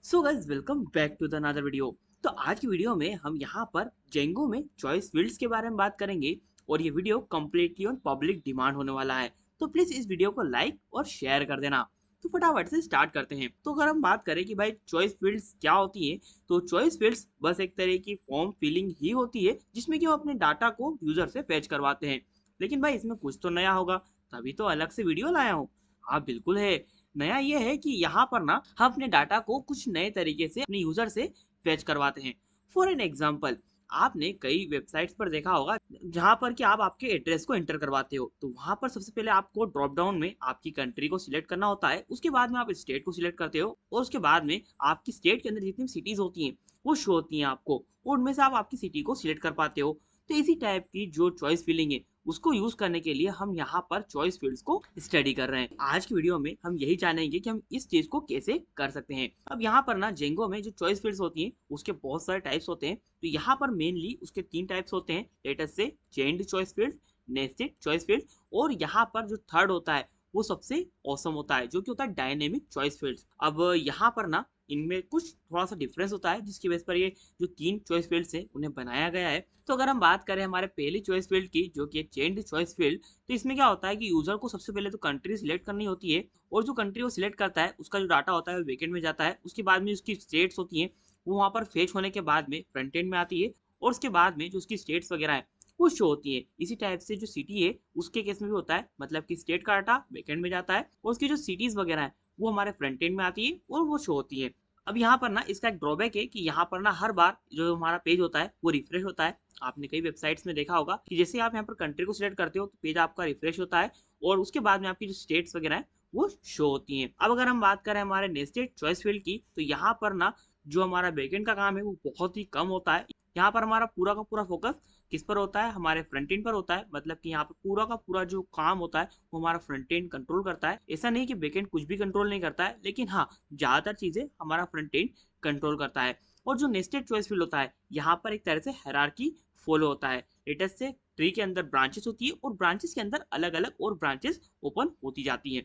So guys welcome back to the another video. तो आज की वीडियो में हम यहाँ पर जेंगो में चॉइस फील्ड्स के बारे में बात करेंगे और ये video completely on public demand होने वाला है। तो प्लीज इस वीडियो को लाइक और शेयर कर देना। तो फटाफट से स्टार्ट करते हैं। तो अगर हम बात करें कि भाई चॉइस फील्ड्स क्या होती है, तो चॉइस फील्ड्स बस एक तरह की फॉर्म फिलिंग ही होती है जिसमें कि हम अपने डाटा को यूजर से फेच करवाते हैं। लेकिन भाई इसमें कुछ तो नया होगा, तभी तो अलग से वीडियो लाया हूँ। हाँ बिल्कुल है। नया ये है कि यहाँ पर ना हम अपने डाटा को कुछ नए तरीके से अपने यूजर से फेच करवाते हैं। फॉर एन एग्जाम्पल, आपने कई वेबसाइट्स पर देखा होगा जहाँ पर कि आप आपके एड्रेस को एंटर करवाते हो, तो वहां पर सबसे पहले आपको ड्रॉप डाउन में आपकी कंट्री को सिलेक्ट करना होता है। उसके बाद में आप स्टेट को सिलेक्ट करते हो और उसके बाद में आपकी स्टेट के अंदर जितनी सिटीज होती हैं वो शो होती हैं आपको, और उनमें से आप आपकी सिटी को सिलेक्ट कर पाते हो। तो इसी टाइप की जो चॉइस फिलिंग है उसको यूज करने के लिए हम यहाँ पर चॉइस फील्ड्स को स्टडी कर रहे हैं। आज की वीडियो में हम यही जानेंगे कि हम इस चीज को कैसे कर सकते हैं। अब यहाँ पर ना जेंगो में जो चॉइस फील्ड्स होती हैं उसके बहुत सारे टाइप्स होते हैं। तो यहाँ पर मेनली उसके 3 टाइप्स होते हैं। लेटेस्ट से chained choice field, nested choice field, और यहाँ पर जो थर्ड होता है वो सबसे औसम होता है, जो कि होता है डायनेमिक चॉइस फील्ड। अब यहाँ पर ना इनमें कुछ थोड़ा सा डिफरेंस होता है जिसकी वजह पर ये जो 3 चॉइस फील्ड्स हैं उन्हें बनाया गया है। तो अगर हम बात करें हमारे पहली चॉइस फील्ड की, जो कि चेन्ड चॉइस फील्ड, तो इसमें क्या होता है कि यूजर को सबसे पहले तो कंट्री सिलेक्ट करनी होती है, और जो कंट्री वो सिलेक्ट करता है उसका जो डाटा होता है वो बैकएंड में जाता है। उसके बाद में उसकी स्टेट्स होती हैं वो वहाँ पर फेच होने के बाद में फ्रंट एंड में आती है, और उसके बाद में जो उसकी स्टेट्स वगैरह है वो शो होती है। इसी टाइप से जो सिटी है उसके केस में भी होता है, मतलब कि स्टेट का डाटा बैकएंड में जाता है और उसकी जो सिटीज वगैरह है वो हमारे फ्रंट एंड में आती है और वो शो होती है। अब यहाँ पर ना इसका एक ड्रॉबैक है कि यहाँ पर ना हर बार जो हमारा पेज होता है वो रिफ्रेश होता है। आपने कई वेबसाइट्स में देखा होगा कि जैसे आप यहाँ पर कंट्री को सिलेक्ट करते हो तो पेज आपका रिफ्रेश होता है और उसके बाद में आपकी जो स्टेट्स वगैरह है वो शो होती हैं। अब अगर हम बात करें हमारे नेस्टेड चॉइस फील्ड की, तो यहाँ पर ना जो हमारा बैकएंड का काम है वो बहुत ही कम होता है। यहाँ पर हमारा पूरा का पूरा फोकस किस पर होता है, हमारे फ्रंट एंड पर होता है। मतलब कि यहाँ पर पूरा का पूरा जो काम होता है वो हमारा फ्रंट एंड कंट्रोल करता है। ऐसा नहीं कि बैकएंड कुछ भी कंट्रोल नहीं करता है, लेकिन हाँ ज्यादातर चीजें हमारा फ्रंट एंड कंट्रोल करता है। और जो नेस्टेड चॉइस फील्ड होता है यहाँ पर एक तरह से हायरार्की फॉलो होता है। लेटेस्ट से ट्री के अंदर ब्रांचेस होती है और ब्रांचेस के अंदर अलग अलग और ब्रांचेस ओपन होती जाती हैं।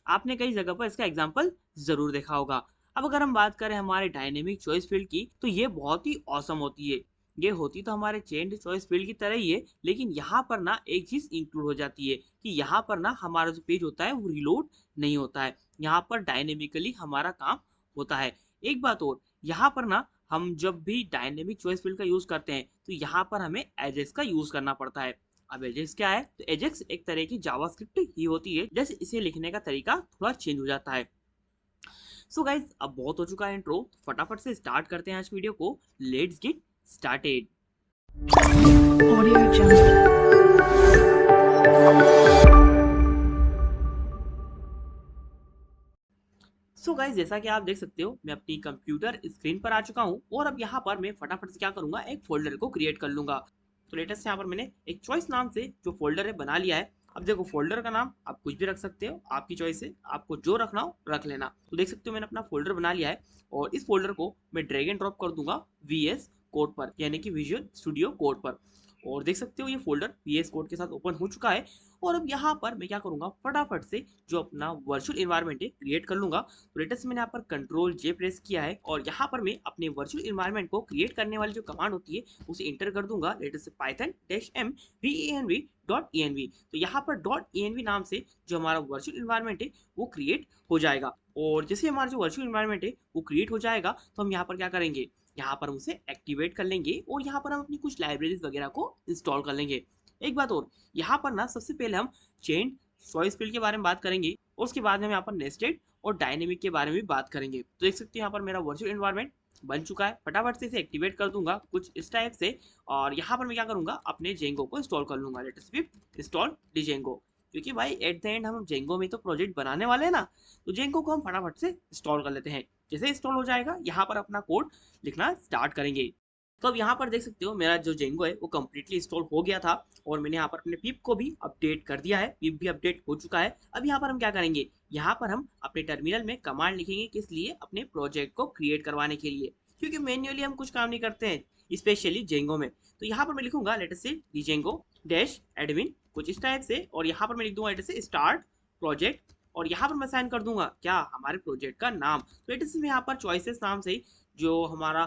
आपने कई जगह पर इसका एग्जाम्पल जरूर देखा होगा। अब अगर हम बात करें हमारे डायनेमिक चॉइस फील्ड की, तो ये बहुत ही औसम होती है। ये होती तो हमारे चेन्ड चॉइस फील्ड की तरह ही है, लेकिन यहाँ पर ना एक चीज इंक्लूड हो जाती है कि यहाँ पर ना हमारा जो पेज होता है वो रिलोड नहीं होता है। यहाँ पर डायनेमिकली हमारा काम होता है। एक बात और, यहाँ पर ना हम जब भी डायनेमिक चॉइस फील्ड का यूज करते हैं तो यहाँ पर हमें एजेक्स का यूज करना पड़ता है। अब एजेक्स क्या है, तो एजेक्स एक तरह की जावास्क्रिप्ट ही होती है, जैसे इसे लिखने का तरीका थोड़ा चेंज हो जाता है। सो गाइज अब बहुत हो चुका है इंट्रो, फटाफट से स्टार्ट करते हैं आज वीडियो को। Let's get started. Audio Jungle. So guys जैसा कि आप देख सकते हो मैं अपनी कंप्यूटर स्क्रीन पर आ चुका हूँ, और अब यहाँ पर मैं फटाफट से क्या करूंगा, एक फोल्डर को क्रिएट कर लूंगा। तो लेटेस्ट यहाँ पर मैंने एक चॉइस नाम से जो फोल्डर है बना लिया है। अब देखो फोल्डर का नाम आप कुछ भी रख सकते हो, आपकी चॉइस है, आपको जो रखना हो रख लेना। तो देख सकते हो मैंने अपना फोल्डर बना लिया है, और इस फोल्डर को मैं ड्रैग एंड ड्रॉप कर दूंगा VS कोड पर, यानी कि विजुअल स्टूडियो कोड पर। और देख सकते हो ये फोल्डर VS कोड के साथ ओपन हो चुका है। और अब यहाँ पर मैं क्या करूंगा, फटाफट से जो अपना वर्चुअल इन्वायरमेंट है क्रिएट कर लूंगा। तो लेटेस्ट मैंने यहाँ पर कंट्रोल J प्रेस किया है, और यहाँ पर मैं अपने वर्चुअल इन्वायरमेंट को क्रिएट करने वाली जो कमांड होती है उसे इंटर कर दूंगा। Latest python-m venv.env। तो यहाँ पर .env नाम से जो हमारा वर्चुअल इन्वायरमेंट है वो क्रिएट हो जाएगा। और जैसे हमारा जो वर्चुअल इन्वायरमेंट है वो क्रिएट हो जाएगा तो हम यहाँ पर क्या करेंगे, यहाँ पर हम उसे एक्टिवेट कर लेंगे, और यहाँ पर हम अपनी कुछ लाइब्रेरीज वगैरह को इंस्टॉल कर लेंगे। एक बात और, यहाँ पर ना सबसे पहले हम चेन चॉइस फील्ड के बारे में बात करेंगे, और उसके बाद में हम यहाँ पर नेस्टेड और डायनेमिक के बारे में भी बात करेंगे। तो देख सकते हैं यहाँ पर मेरा वर्चुअल एनवायरनमेंट बन चुका है। फटाफट से इसे एक्टिवेट कर दूंगा कुछ इस टाइप से, और यहाँ पर मैं क्या करूंगा, अपने जेंगो को इंस्टॉल कर लूंगा। लेट्स इंस्टॉल डिजेंगो, क्योंकि भाई एट द एंड हम जेंगो में तो प्रोजेक्ट बनाने वाले हैं ना, तो जेंगो को हम फटाफट से इंस्टॉल कर लेते हैं। जैसे इंस्टॉल हो जाएगा यहाँ पर अपना कोड लिखना स्टार्ट करेंगे। तो अब यहाँ पर देख सकते हो मेरा जो जेंगो है वो कम्प्लीटली इंस्टॉल हो गया था, और मैंने यहाँ पर अपने पिप को भी अपडेट कर दिया है। पिप भी अपडेट हो चुका है। अब यहाँ पर हम क्या करेंगे, यहाँ पर हम अपने टर्मिनल में कमांड लिखेंगे, किस लिए, अपने प्रोजेक्ट को क्रिएट करवाने के लिए, क्योंकि मैन्युअली हम कुछ काम नहीं करते हैं स्पेशली जेंगो में। तो यहाँ पर मैं लिखूंगा लेटेस्ट से django -admin कुछ इस टाइप से, और यहाँ पर मैं लिख दूंगा लेटेस्ट से स्टार्ट प्रोजेक्ट और यहाँ पर मैं साइन कर दूंगा क्या, हमारे प्रोजेक्ट का नाम। तो लेट से मैं यहाँ पर चॉइसेस नाम से ही जो हमारा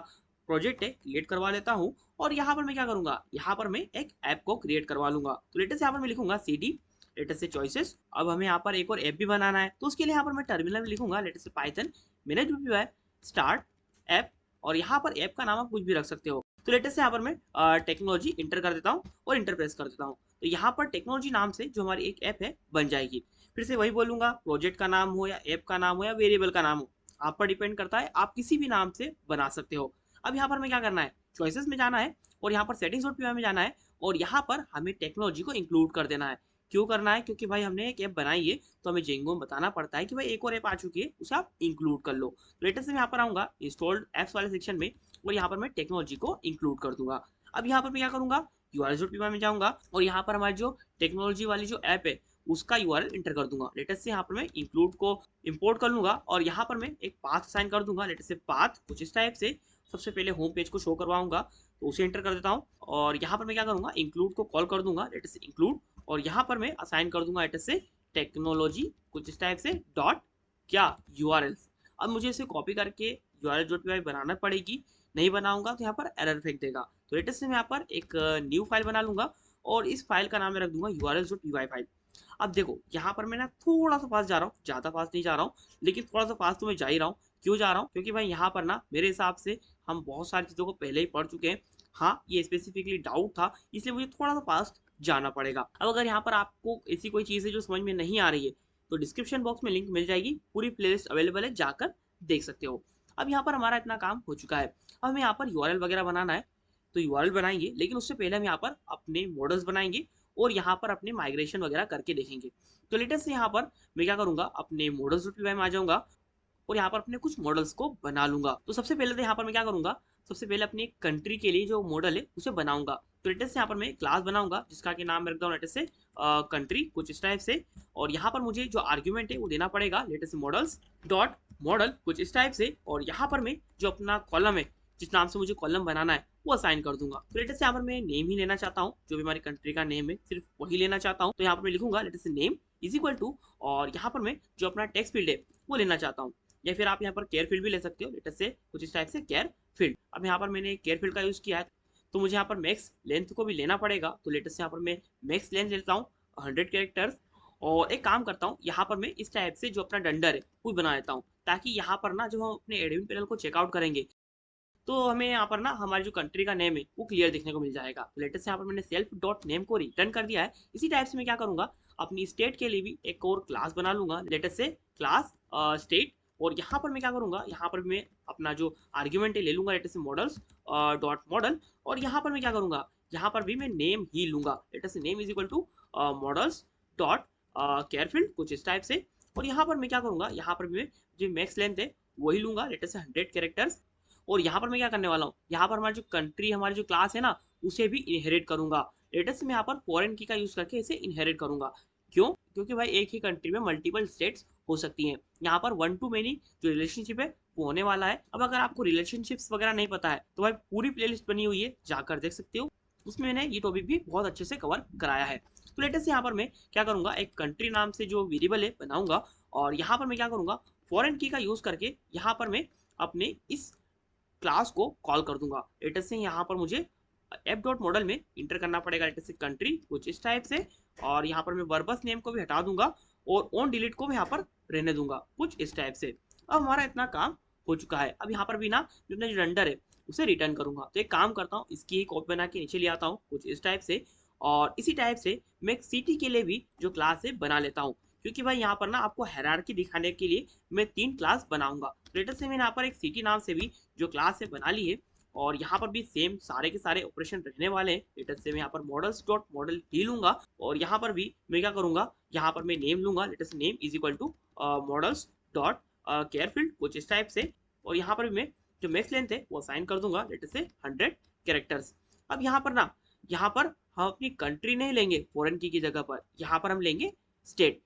प्रोजेक्ट है क्रिएट करवा लेता हूँ। और यहाँ पर मैं क्या करूंगा, यहाँ पर मैं एक ऐप को क्रिएट करवा लूंगा। तो लेटेस्ट यहाँ पर मैं लिखूंगा cd लेटेस्ट से चॉइसेस। अब हमें यहाँ पर एक और ऐप भी बनाना है, तो उसके लिए यहाँ पर मैं टर्मिनल में लिखूंगा लेटेस्ट से पाइथन manage.py स्टार्ट ऐप। और यहाँ पर ऐप का नाम आप कुछ भी रख सकते हो। तो लेटेस्ट से यहाँ पर मैं टेक्नोलॉजी इंटर कर देता हूँ और इंटर प्रेस कर देता हूँ। तो यहाँ पर टेक्नोलॉजी नाम से जो हमारी एक ऐप है बन जाएगी। फिर से वही बोलूंगा, प्रोजेक्ट का नाम हो या ऐप का नाम हो या वेरिएबल का नाम हो, आप पर डिपेंड करता है, आप किसी भी नाम से बना सकते हो। अब यहाँ पर मैं क्या करना है, चॉइसेस में जाना है और यहाँ पर सेटिंग्स.py में जाना है और यहाँ पर हमें टेक्नोलॉजी को इंक्लूड कर देना है। क्यों करना है, क्योंकि भाई हमने एक ऐप बनाई है तो हमें जेंगो में बताना पड़ता है कि भाई एक और ऐप आ चुकी है, उसे आप इंक्लूड कर लो। तो लेटेस्ट से मैं यहाँ पर आऊंगा इंस्टॉल्ड एप्स वाले सेक्शन में और यहाँ पर मैं टेक्नोलॉजी को इंक्लूड कर दूंगा। अब यहाँ पर मैं क्या करूंगा, urls.py में जाऊंगा और यहाँ पर हमारी जो टेक्नोलॉजी वाली जो ऐप है उसका यूआरएल इंटर कर दूंगा। लेटेस्ट से यहाँ पर मैं इंक्लूड को इंपोर्ट कर लूंगा और यहाँ पर मैं एक पाथ असाइन कर दूंगा। लेटेस्ट से पाथ कुछ इस टाइप से, सबसे पहले होम पेज को शो करवाऊंगा तो उसे एंटर कर देता हूँ। और यहाँ पर मैं क्या करूंगा, इंक्लूड को कॉल कर दूंगा लेटेस्ट से इंक्लूड, और यहाँ पर मैं असाइन कर दूंगा लेटेस्ट से टेक्नोलॉजी कुछ इस टाइप से डॉट क्या यूआरएल्स। अब मुझे इसे कॉपी करके url.py बनाना पड़ेगी, नहीं बनाऊंगा तो यहाँ पर एरर फेंक देगा। तो लेटेस्ट से मैं यहाँ पर एक न्यू फाइल बना लूंगा और इस फाइल का नाम मैं रख दूंगा urls.py फाइल। अब देखो यहाँ पर मैं ना थोड़ा सा फास्ट जा रहा हूँ, ज्यादा फास्ट नहीं जा रहा हूँ, लेकिन थोड़ा सा फास्ट तो मैं जा ही रहा हूँ। क्यों जा रहा हूँ, क्योंकि भाई यहाँ पर ना मेरे हिसाब से हम बहुत सारी चीजों को पहले ही पढ़ चुके हैं। हाँ, ये स्पेसिफिकली डाउट था, इसलिए मुझे थोड़ा सा फास्ट जाना पड़ेगा। अब अगर यहाँ पर आपको ऐसी कोई चीज है जो समझ में नहीं आ रही है तो डिस्क्रिप्शन बॉक्स में लिंक मिल जाएगी, पूरी प्लेलिस्ट अवेलेबल है, जाकर देख सकते हो। अब यहाँ पर हमारा इतना काम हो चुका है। अब हमें यहाँ पर यूआरएल वगैरह बनाना है, तो यूआरएल बनाएंगे, लेकिन उससे पहले हम यहाँ पर अपने मॉडल्स बनाएंगे और यहाँ पर अपने माइग्रेशन वगैरह करके देखेंगे। तो लेटेस्ट से यहाँ पर मैं क्या करूंगा, अपने मॉडल्स.py में आ जाऊंगा और यहाँ पर अपने कुछ मॉडल्स को बना लूंगा। तो सबसे पहले तो यहाँ पर मैं क्या करूंगा, सबसे पहले अपनी कंट्री के लिए जो मॉडल है उसे बनाऊंगा। तो लेटेस्ट से यहाँ पर मैं क्लास बनाऊंगा जिसका कि नाम रखता हूँ लेटेस्ट से कंट्री कुछ इस टाइप से। और यहाँ पर मुझे जो आर्ग्यूमेंट है वो देना पड़ेगा लेटेस्ट से मॉडल्स डॉट मॉडल कुछ इस टाइप से। और यहाँ पर मैं जो अपना कॉलम है, जिस नाम से मुझे कॉलम बनाना है, वो असाइन कर दूंगा। तो लेटेस्ट यहाँ पर मैं नेम ही लेना चाहता हूँ, जो भी हमारी कंट्री का नेम है सिर्फ वही लेना चाहता हूँ। तो यहाँ पर मैं लिखूंगा latest say name is equal to, और यहाँ पर मैं जो अपना टेक्स्ट फील्ड है वो लेना चाहता हूँ, या फिर आप यहाँ पर केयर फील्ड भी ले सकते हो लेटेस्ट से कुछ इस टाइप से केयर फील्ड। अब यहाँ पर मैंने केयर फील्ड का यूज किया है तो मुझे यहाँ पर मैक्स लेंथ को भी लेना पड़ेगा। तो लेटेस्ट यहाँ पर मैं मैक्स लेंथ लेता हूँ 100 कैरेक्टर्स। और एक काम करता हूँ, यहाँ पर मैं इस टाइप से जो अपना डंडर है वो बना लेता हूँ, ताकि यहाँ पर ना जब हम अपने एडमिन पैनल को चेकआउट करेंगे तो हमें यहाँ पर ना हमारी जो कंट्री का नेम है वो क्लियर देखने को मिल जाएगा। तो लेटेस्ट यहाँ पर मैंने सेल्फ डॉट नेम को रिटर्न कर दिया है। इसी टाइप से मैं क्या करूंगा, अपनी स्टेट के लिए भी एक और क्लास बना लूंगा लेटेस्ट से क्लास स्टेट। और यहाँ पर मैं क्या करूंगा, यहाँ पर मैं अपना जो आर्ग्यूमेंट है ले लूंगा लेटेस्ट से मॉडल्स डॉट मॉडल। और यहाँ पर मैं क्या करूंगा, यहाँ पर भी मैं नेम ही लूंगा let's say name is equal to models dot केयरफील्ड कुछ इस टाइप से। और यहाँ पर मैं क्या करूंगा, यहाँ पर भी मैं जो मैक्स लेंथ है वही लूंगा लेटेस्ट से 100 कैरेक्टर्स। और यहाँ पर मैं क्या करने वाला हूँ, यहाँ पर हमारी जो कंट्री हमारी जो क्लास है ना उसे भी इनहेरिट करूंगा। लेटेस्ट में यहाँ पर फॉरेन की का यूज करके इसे इनहेरिट करूंगा। क्यों, क्योंकि भाई एक ही कंट्री में मल्टीपल स्टेट्स हो सकती हैं। यहाँ पर 1 to many जो रिलेशनशिप है वो होने वाला है। अब अगर आपको रिलेशनशिप्स वगैरह नहीं पता है तो भाई पूरी प्लेलिस्ट बनी हुई है, जाकर देख सकते हो, उसमें मैंने ये टॉपिक भी बहुत अच्छे से कवर कराया है। तो लेटेस्ट यहाँ पर मैं क्या करूंगा, एक कंट्री नाम से जो वेरिएबल है बनाऊंगा और यहाँ पर मैं क्या करूंगा, फॉरेन की का यूज करके यहाँ पर मैं अपने इस क्लास को कॉल कर दूंगा। लेटेस्ट से यहाँ पर मुझे एप डॉट मॉडल में इंटर करना पड़ेगा लेटेस्ट से कंट्री कुछ इस टाइप से। और यहाँ पर मैं वर्बस नेम को भी हटा दूंगा और ऑन डिलीट को भी यहाँ पर रहने दूंगा कुछ इस टाइप से। अब हमारा इतना काम हो चुका है। अब यहाँ पर भी ना जो अपना जो रेंडर है उसे रिटर्न करूंगा। तो एक काम करता हूँ, इसकी एक कॉपी बना के नीचे ले आता हूँ कुछ इस टाइप से। और इसी टाइप से मैं एक सिटी के लिए भी जो क्लास है बना लेता हूँ, क्योंकि भाई यहाँ पर ना आपको हायरार्की दिखाने के लिए मैं 3 क्लास बनाऊंगा। लेटेस्ट से मैंने यहाँ पर एक सिटी नाम से भी जो क्लास है बना ली है और यहाँ पर भी सेम सारे के सारे ऑपरेशन रहने वाले हैं। लेटेस्ट से मैं यहाँ पर मॉडल्स डॉट मॉडल ही लूंगा और यहाँ पर भी मैं क्या करूंगा, यहाँ पर मैं नेम लूंगा latest name is equal to models dot केयरफील्ड कुछ इस टाइप से। और यहाँ पर भी मैं जो मैक्स लेंथ है वो असाइन कर दूंगा लेटेस्ट से 100 कैरेक्टर्स। अब यहाँ पर ना, यहाँ पर हम अपनी कंट्री नहीं लेंगे फॉरेन की जगह पर, यहाँ पर हम लेंगे स्टेट,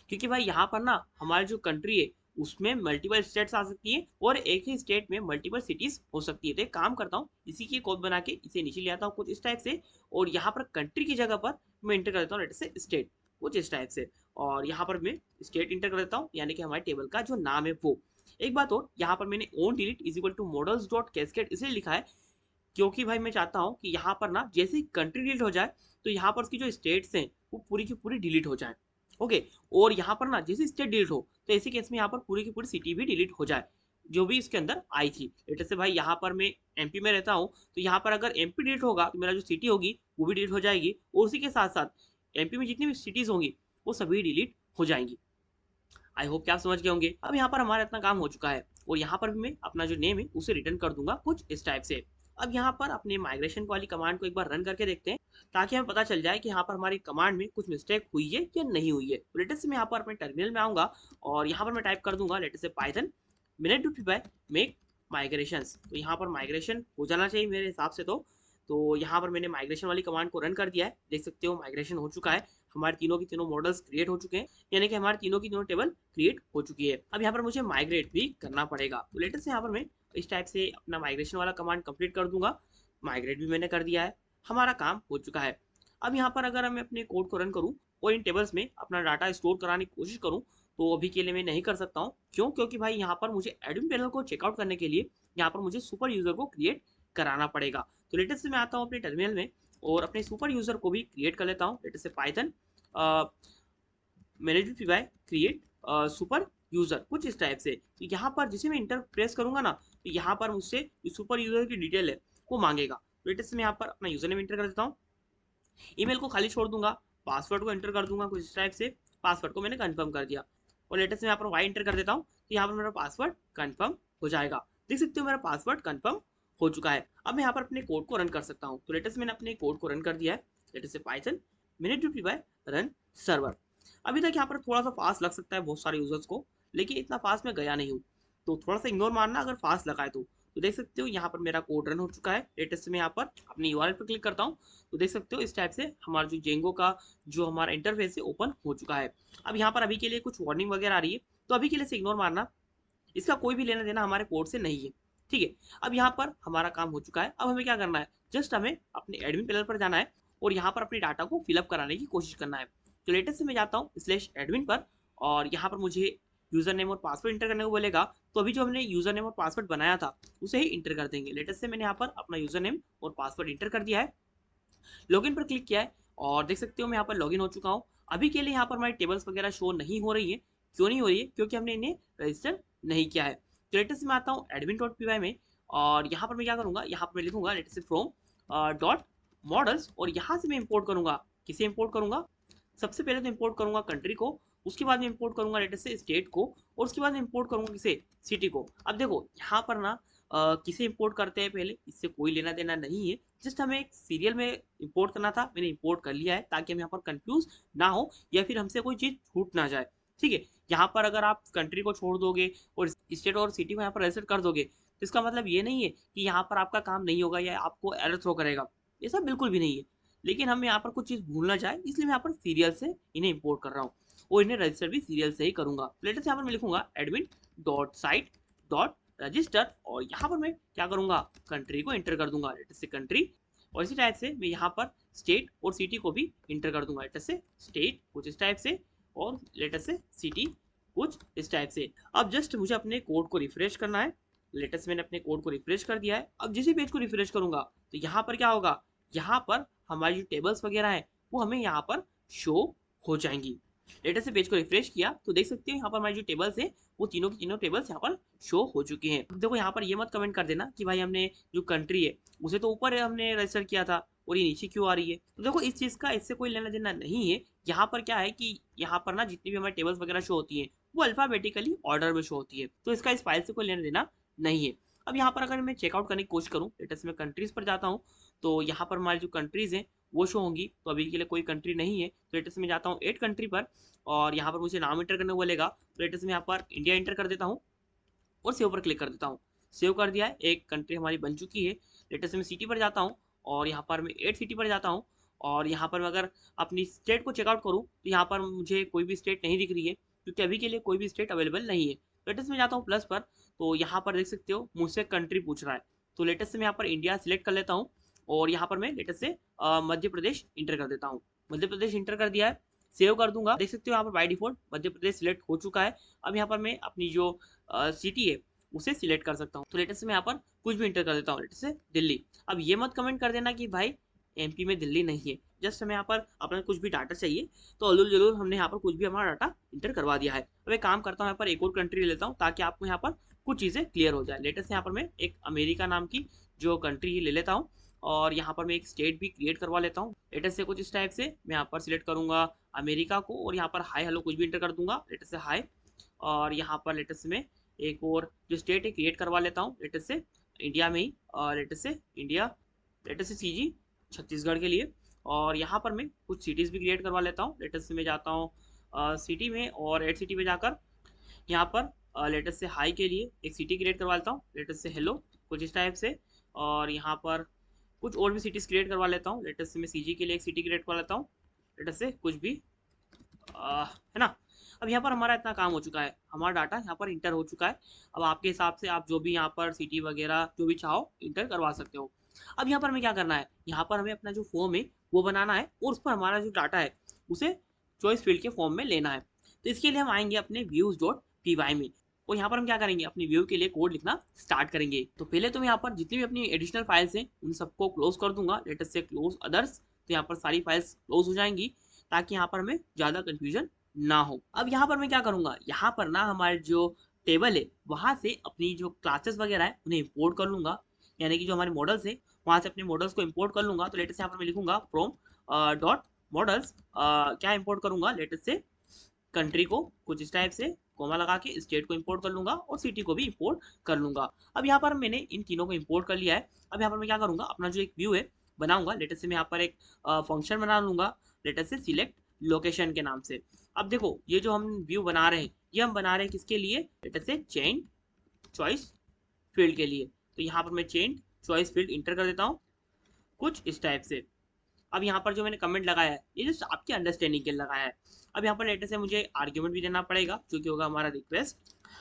क्योंकि भाई यहाँ पर ना हमारी जो कंट्री है उसमें मल्टीपल स्टेट्स आ सकती है और एक ही स्टेट में मल्टीपल सिटीज हो सकती है। तो एक काम करता हूँ, इसी की कोड बना के इसे नीचे ले आता हूँ कुछ इस टाइप से और यहाँ पर कंट्री की जगह पर मैं इंटर कर देता हूँ लेट से स्टेट। कुछ इस टाइप से। और यहाँ पर मैं स्टेट इंटर कर देता हूँ, यानी कि हमारे टेबल का जो नाम है वो। एक बात और, यहाँ पर मैंने on delete is equal to models dot cascade इसलिए लिखा है क्योंकि भाई मैं चाहता हूँ कि यहाँ पर ना जैसे ही कंट्री डिलीट हो जाए तो यहाँ पर उसकी जो स्टेट्स हैं वो पूरी की पूरी डिलीट हो जाए। ओके, और यहाँ पर ना जैसे स्टेट डिलीट हो तो ऐसे केस में यहाँ पर पूरी की पूरी सिटी भी डिलीट हो जाए जो भी इसके अंदर आई थी। लेट से भाई यहाँ पर मैं एमपी में रहता हूँ, तो यहाँ पर अगर एमपी डिलीट होगा तो मेरा जो सिटी होगी वो भी डिलीट हो जाएगी, और उसी के साथ साथ एमपी में जितनी भी सिटीज होंगी वो सभी डिलीट हो जाएंगी। आई होप कि आप समझ गए होंगे। अब यहाँ पर हमारा इतना काम हो चुका है, और यहाँ पर भी मैं अपना जो नेम है उसे रिटर्न कर दूंगा कुछ इस टाइप से। अब यहाँ पर अपने माइग्रेशन वाली कमांड को एक बार रन करके देखते हैं, ताकि हमें पता चल जाए कि यहाँ पर हमारी कमांड में कुछ मिस्टेक हुई है या नहीं हुई है। तो लेटेस्ट मैं यहाँ पर अपने टर्मिनल में आऊंगा, और यहाँ पर मैं टाइप कर दूंगा लेटेस्ट से पाइथन minute मेक माइग्रेशंस। तो यहाँ पर माइग्रेशन हो जाना चाहिए मेरे हिसाब से। तो यहाँ पर मैंने माइग्रेशन वाली कमांड को रन कर दिया है, देख सकते हो माइग्रेशन हो चुका है, हमारे तीनों की तीनों मॉडल्स क्रिएट हो चुके हैं, यानी कि हमारे तीनों की तीनों टेबल क्रिएट हो चुकी है। अब यहाँ पर मुझे माइग्रेट भी करना पड़ेगा, तो लेटेस्ट यहाँ पर मैं इस टाइप से अपना माइग्रेशन वाला कमांड कंप्लीट कर दूंगा। माइग्रेट भी मैंने कर दिया है, हमारा काम हो चुका है। अब यहाँ पर अगर मैं अपने कोड को रन करूँ और इन टेबल्स में अपना डाटा स्टोर कराने की कोशिश करूँ, तो अभी के लिए मैं नहीं कर सकता हूँ। क्यों? क्योंकि भाई यहाँ पर मुझे एडमिन पैनल को चेकआउट करने के लिए यहाँ पर मुझे सुपर यूजर को क्रिएट कराना पड़ेगा। तो लेटेस्ट मैं आता हूँ अपने टर्मिनल में और अपने सुपर यूजर को भी क्रिएट कर लेता हूँ। लेटेस्ट से Python manage create super user कुछ इस टाइप से। तो यहाँ पर जिसे मैं इंटर प्रेस करूंगा ना, तो यहाँ पर मुझसे सुपर यूजर की डिटेल है वो मांगेगा। लेटेस्ट में यहाँ पर अपना यूजर नेम इंटर कर देता हूँ, ईमेल को खाली छोड़ दूंगा, पासवर्ड को एंटर कर दूंगा कुछ इस टाइप से। पासवर्ड को मैंने कंफर्म कर दिया, और लेटेस्ट में यहाँ पर वाई एंटर कर देता हूँ, तो यहाँ पर मेरा पासवर्ड कंफर्म हो जाएगा। देख सकते हो मेरा पासवर्ड कंफर्म हो चुका है। अब मैं यहाँ पर अपने कोड को रन कर सकता हूँ। तो लेटेस्ट मैंने अपने कोड को रन कर दिया है, लेटेस्ट से पाइथन minute रन सर्वर। अभी तक यहाँ पर थोड़ा सा फास्ट लग सकता है बहुत सारे यूजर्स को, लेकिन इतना फास्ट मैं गया नहीं हूँ, तो थोड़ा सा इग्नोर मारना अगर फास्ट लगा है तो देख सकते हो यहाँ पर मेरा कोड रन हो चुका है। लेटेस्ट में यहाँ पर अपनी यूआरएल पर क्लिक करता हूँ, तो देख सकते हो इस टाइप से हमारा जो जेंगो का जो हमारा इंटरफेस है ओपन हो चुका है। अब यहाँ पर अभी के लिए कुछ वार्निंग वगैरह आ रही है, तो अभी के लिए से इग्नोर मारना, इसका कोई भी लेना देना हमारे कोड से नहीं है, ठीक है। अब यहाँ पर हमारा काम हो चुका है। अब हमें क्या करना है, जस्ट हमें अपने एडमिन पैनल पर जाना है और यहाँ पर अपने डाटा को फिलअप कराने की कोशिश करना है। तो लेटेस्ट से मैं जाता हूँ /admin पर, और यहाँ पर मुझे यूजर नेम और पासवर्ड इंटर करने को बोलेगा। तो अभी जो हमने यूजर नेम और पासवर्ड बनाया था उसे ही इंटर कर देंगे। लेटेस्ट से मैंने यहाँ पर अपना यूजर नेम और पासवर्ड इंटर कर दिया है, लॉगिन पर क्लिक किया है, और देख सकते हो मैं यहाँ पर लॉगिन हो चुका हूँ। अभी के लिए यहाँ पर हमारी टेबल्स वगैरह शो नहीं हो रही है। क्यों नहीं हो रही है? क्योंकि हमने इन्हें रजिस्टर नहीं किया है। तो लेटेस्ट में आता हूँ admin.py में, और यहाँ पर मैं क्या करूँगा, यहाँ पर मैं लिखूंगा लेटेस्ट से फ्रॉम डॉट मॉडल्स, और यहाँ से मैं इंपोर्ट करूँगा। किसे इंपोर्ट करूँगा? सबसे पहले तो इंपोर्ट करूँगा कंट्री को, उसके बाद में इंपोर्ट करूँगा लेटेस्ट से स्टेट को, और उसके बाद में इंपोर्ट करूँगा किसे? सिटी को। अब देखो यहाँ पर ना किसे इंपोर्ट करते हैं पहले, इससे कोई लेना देना नहीं है, जस्ट हमें एक सीरियल में इंपोर्ट करना था, मैंने इंपोर्ट कर लिया है ताकि हम यहाँ पर कंफ्यूज ना हो या फिर हमसे कोई चीज़ छूट ना जाए, ठीक है। यहाँ पर अगर आप कंट्री को छोड़ दोगे और स्टेट और सिटी को यहाँ पर रजिस्टर कर दोगे, तो इसका मतलब ये नहीं है कि यहाँ पर आपका काम नहीं होगा या आपको एरर थ्रो करेगा, ऐसा बिल्कुल भी नहीं है। लेकिन हम यहाँ पर कुछ चीज़ भूल ना जाए, इसलिए मैं यहाँ पर सीरियल से इन्हें इंपोर्ट कर रहा हूँ, और इन्हें रजिस्टर भी सीरियल से ही करूंगा। लेटेस्ट यहाँ पर मैं लिखूंगा admin.site.register, और यहाँ पर मैं क्या करूंगा, कंट्री को इंटर कर दूंगा, लेटेस्ट से कंट्री, और इसी टाइप से मैं यहाँ पर स्टेट और सिटी को भी इंटर कर दूंगा, लेटेस्ट से स्टेट कुछ इस टाइप से, और लेटेस्ट से सिटी कुछ इस टाइप से। अब जस्ट मुझे अपने कोड को रिफ्रेश करना है। लेटेस्ट मैंने अपने कोड को रिफ्रेश कर दिया है। अब जिस पेज को रिफ्रेश करूंगा तो यहाँ पर क्या होगा, यहाँ पर हमारी जो टेबल्स वगैरह है वो हमें यहाँ पर शो हो जाएंगी। लेटेस्ट से पेज को रिफ्रेश किया तो देख सकते हो यहाँ पर हमारी जो टेबल्स है वो तीनों की तीनों टेबल्स यहाँ पर शो हो चुकी हैं। देखो यहाँ पर ये मत कमेंट कर देना कि भाई हमने जो कंट्री है उसे तो ऊपर हमने रजिस्टर किया था और ये नीचे क्यों आ रही है। तो देखो इस चीज़ का इससे कोई लेना देना नहीं है। यहाँ पर क्या है कि यहाँ पर ना जितनी भी हमारी टेबल्स वगैरह शो होती हैं वो अल्फाबेटिकली ऑर्डर में शो होती है, तो इसका इस फाइल से कोई लेना देना नहीं है। अब यहाँ पर अगर मैं चेकआउट करने की कोशिश करूँ, लेटेस्ट में कंट्रीज पर जाता हूँ, तो यहाँ पर हमारी जो कंट्रीज हैं वो शो होंगी। तो अभी के लिए कोई कंट्री नहीं है, तो लेटेस्ट में जाता हूँ 8 कंट्री पर, और यहाँ पर मुझे नाम इंटर करने को बोलेगा। तो लेटेस्ट में यहाँ पर इंडिया इंटर कर देता हूँ और सेव पर क्लिक कर देता हूँ। सेव कर दिया है, एक कंट्री हमारी बन चुकी है। लेटेस्ट में सिटी पर जाता हूँ, और यहाँ पर मैं 8 सिटी पर जाता हूँ, और यहाँ पर मैं अगर अपनी स्टेट को चेकआउट करूँ तो यहाँ पर मुझे कोई भी स्टेट नहीं दिख रही है, क्योंकि अभी के लिए कोई भी स्टेट अवेलेबल नहीं है। लेटेस्ट में जाता हूँ प्लस पर, तो यहाँ पर देख सकते हो मुझसे कंट्री पूछ रहा है। तो लेटेस्ट से मैं यहाँ पर इंडिया सिलेक्ट कर लेता हूँ, और यहाँ पर मैं लेटेस्ट से मध्य प्रदेश इंटर कर देता हूँ। मध्य प्रदेश इंटर कर दिया है, सेव कर दूंगा। देख सकते हो यहाँ पर by default Madhya Pradesh select हो चुका है। अब यहाँ पर मैं अपनी जो सिटी है उसे सिलेक्ट कर सकता हूँ। तो लेटेस्ट से मैं यहाँ पर कुछ भी इंटर कर देता हूँ, लेटेस्ट से दिल्ली। अब ये मत कमेंट कर देना कि भाई एमपी में दिल्ली नहीं है। जस्ट हमें यहाँ पर अपना कुछ भी डाटा चाहिए तो अल्लू जरूर हमने यहाँ पर कुछ भी हमारा डाटा इंटर करवा दिया है। अब एक काम करता हूँ, यहाँ पर एक और कंट्री ले लेता हूँ ताकि आपको यहाँ पर कुछ चीज़ें क्लियर हो जाए। लेटेस्ट यहाँ पर मैं एक अमेरिका नाम की जो कंट्री ले लेता हूँ और यहाँ पर मैं एक स्टेट भी क्रिएट करवा लेता हूँ। लेटेस्ट से कुछ इस टाइप से मैं यहाँ पर सिलेक्ट करूंगा अमेरिका को और यहाँ पर हाई हेलो कुछ भी इंटर कर दूंगा, लेटेस्ट से हाई। और यहाँ पर लेटेस्ट में एक और जो स्टेट है क्रिएट करवा लेता हूँ, लेटेस्ट से इंडिया में ही, और लेटेस्ट से इंडिया, लेटेस्ट से सीजी छत्तीसगढ़ के लिए। और यहाँ पर मैं कुछ सिटीज़ भी क्रिएट करवा लेता हूँ। लेटेस्ट से मैं जाता हूँ सिटी में और एड सिटी में जाकर यहाँ पर लेटेस्ट से हाई के लिए एक सिटी क्रिएट करवा लेता हूँ, लेटेस्ट से हेलो कुछ इस टाइप से। और यहाँ पर कुछ और भी सिटीज़ क्रिएट करवा लेता हूँ। लेटेस्ट से मैं सीजी के लिए एक सिटी क्रिएट करवा लेता हूँ, लेटेस्ट से कुछ भी है ना। अब यहाँ पर हमारा इतना काम हो चुका है, हमारा डाटा यहाँ पर इंटर हो चुका है। अब आपके हिसाब से आप जो भी यहाँ पर सिटी वगैरह जो भी चाहो इंटर करवा सकते हो। अब यहाँ पर हमें क्या करना है, यहाँ पर हमें अपना जो फॉर्म है वो बनाना है और उस पर हमारा जो डाटा है उसे चॉइस फील्ड के फॉर्म में लेना है। तो इसके लिए हम आएंगे अपने views.py में और यहाँ पर हम क्या करेंगे, अपनी व्यू के लिए कोड लिखना स्टार्ट करेंगे। तो पहले तो मैं यहाँ पर जितनी भी अपनी एडिशनल फाइल्स हैं उन सबको क्लोज कर दूंगा, लेटेस्ट से क्लोज अदर्स। तो यहाँ पर सारी फाइल्स क्लोज हो जाएंगी ताकि यहाँ पर हमें ज़्यादा कन्फ्यूजन ना हो। अब यहाँ पर मैं क्या करूँगा, यहाँ पर ना हमारे जो टेबल है वहाँ से अपनी जो क्लासेस वगैरह है उन्हें इम्पोर्ट कर लूँगा, यानी कि जो हमारे मॉडल्स है वहाँ से अपने मॉडल्स को इम्पोर्ट कर लूँगा। तो लेटेस्ट यहाँ पर मैं लिखूँगा फ्रॉम डॉट मॉडल्स, क्या इम्पोर्ट करूँगा, लेटेस्ट से कंट्री को कुछ इस टाइप से कोमा लगा के स्टेट को इंपोर्ट कर लूंगा और सिटी को भी इंपोर्ट कर लूंगा। अब यहाँ पर मैंने इन तीनों को इंपोर्ट कर लिया है। अब यहाँ पर मैं क्या करूंगा, अपना जो एक व्यू है बनाऊंगा, लेटेस्ट से मैं यहाँ पर एक फंक्शन बना लूंगा, लेटेस्ट से सिलेक्ट लोकेशन के नाम से। अब देखो ये जो हम व्यू बना रहे हैं ये हम बना रहे हैं किसके लिए, लेटेस्ट से चेंज चॉइस फील्ड के लिए। तो यहाँ पर मैं चेंज चॉइस फील्ड इंटर कर देता हूँ कुछ इस टाइप से। अब यहाँ पर जो मैंने कमेंट लगाया है ये जो आपकी अंडरस्टैंडिंग के लिए लगाया है। अब यहाँ पर लेटेस्ट से मुझे आर्ग्यूमेंट भी देना पड़ेगा जो कि होगा हमारा रिक्वेस्ट।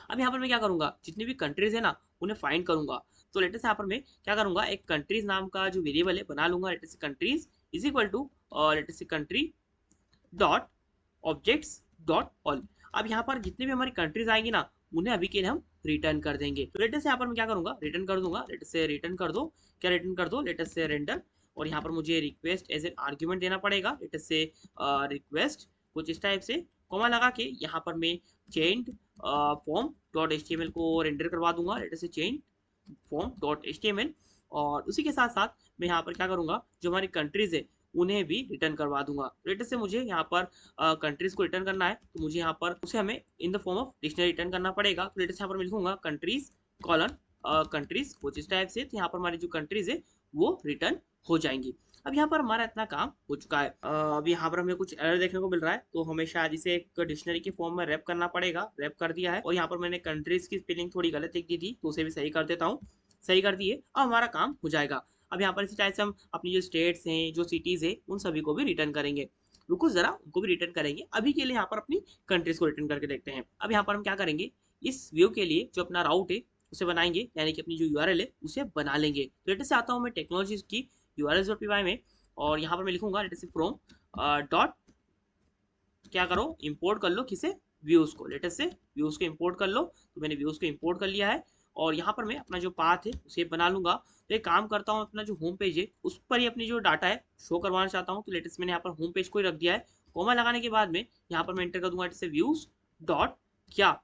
अब यहाँ पर मैं क्या करूँगा, जितनी भी कंट्रीज है ना उन्हें फाइंड करूँगा। तो लेटेस्ट यहाँ पर मैं क्या करूँगा, एक कंट्रीज नाम का जो वेरिएबल है बना लूंगा, let's say countries is equal to let's say country dot objects dot all. अब यहाँ पर जितनी भी हमारी कंट्रीज आएंगी ना उन्हें अभी के लिए हम रिटर्न कर देंगे। तो लेटेस्ट यहाँ पर मैं क्या करूँगा, रिटर्न कर दूंगा, लेटेस्ट से रिटर्न कर दो, क्या रिटर्न कर दो, लेटेस्ट से रेंडर। और यहाँ पर मुझे रिक्वेस्ट एज एन आर्ग्यूमेंट देना पड़ेगा, लेटेस्ट से रिक्वेस्ट कुछ इस टाइप से कोमा लगा के यहाँ पर मैं चेंज फॉर्म डॉट एचटीएमएल को रेंडर करवा दूंगा, लेटेस्ट से चेंज फॉर्म डॉट एचटीएमएल। और उसी के साथ साथ मैं यहाँ पर क्या करूँगा, जो हमारी कंट्रीज है उन्हें भी रिटर्न करवा दूंगा। लेटेस्ट से मुझे यहाँ पर कंट्रीज को रिटर्न करना है तो मुझे यहाँ पर उसे हमें in the form of dictionary return करना पड़ेगा। तो लेटेस्ट यहाँ पर मैं लिखूंगा कंट्रीज कॉलन कंट्रीज कुछ इस टाइप से। तो यहाँ पर हमारी जो कंट्रीज है वो रिटर्न हो जाएंगी। अब यहाँ पर हमारा इतना काम हो चुका है। अब यहाँ पर हमें कुछ एरर देखने को मिल रहा है तो हमें शायद इसे एक डिक्शनरी के फॉर्म में रैप करना पड़ेगा। रैप कर दिया है और यहाँ पर मैंने कंट्रीज की स्पेलिंग थोड़ी गलत लिख दी थी तो उसे भी सही कर देता हूँ, सही कर दिए। अब हमारा काम हो जाएगा। अब यहाँ पर इसी टाइप से हम अपनी जो स्टेट्स हैं जो सिटीज़ हैं उन सभी को भी रिटर्न करेंगे। रुको जरा, उनको भी रिटर्न करेंगे। अभी के लिए यहाँ पर अपनी कंट्रीज को रिटर्न करके देखते हैं। अब यहाँ पर हम क्या करेंगे, इस व्यू के लिए जो अपना राउट है उसे बनाएंगे, यानी कि अपनी जो यूआरएल है उसे बना लेंगे। तो लेटेस्ट से आता हूँ मैं टेक्नोलॉजीज की urls.py में और यहाँ पर मैं लिखूंगा लेटेस्ट से फ्रॉम डॉट क्या करो, इंपोर्ट कर लो किसे, व्यूज को। लेटेस्ट से व्यूज को इंपोर्ट कर लो। तो मैंने व्यूज को इंपोर्ट कर लिया है और यहाँ पर मैं अपना जो पाथ है उसे बना लूंगा। तो एक काम करता हूँ, अपना जो होम पेज है उस पर ही अपनी जो डाटा है शो करवाना चाहता हूँ। तो लेटेस्ट मैंने यहाँ पर होम पेज को ही रख दिया है। कोमा लगाने के बाद में यहाँ पर मैं एंटर कर दूंगा लेटेस्ट से व्यूज डॉट क्या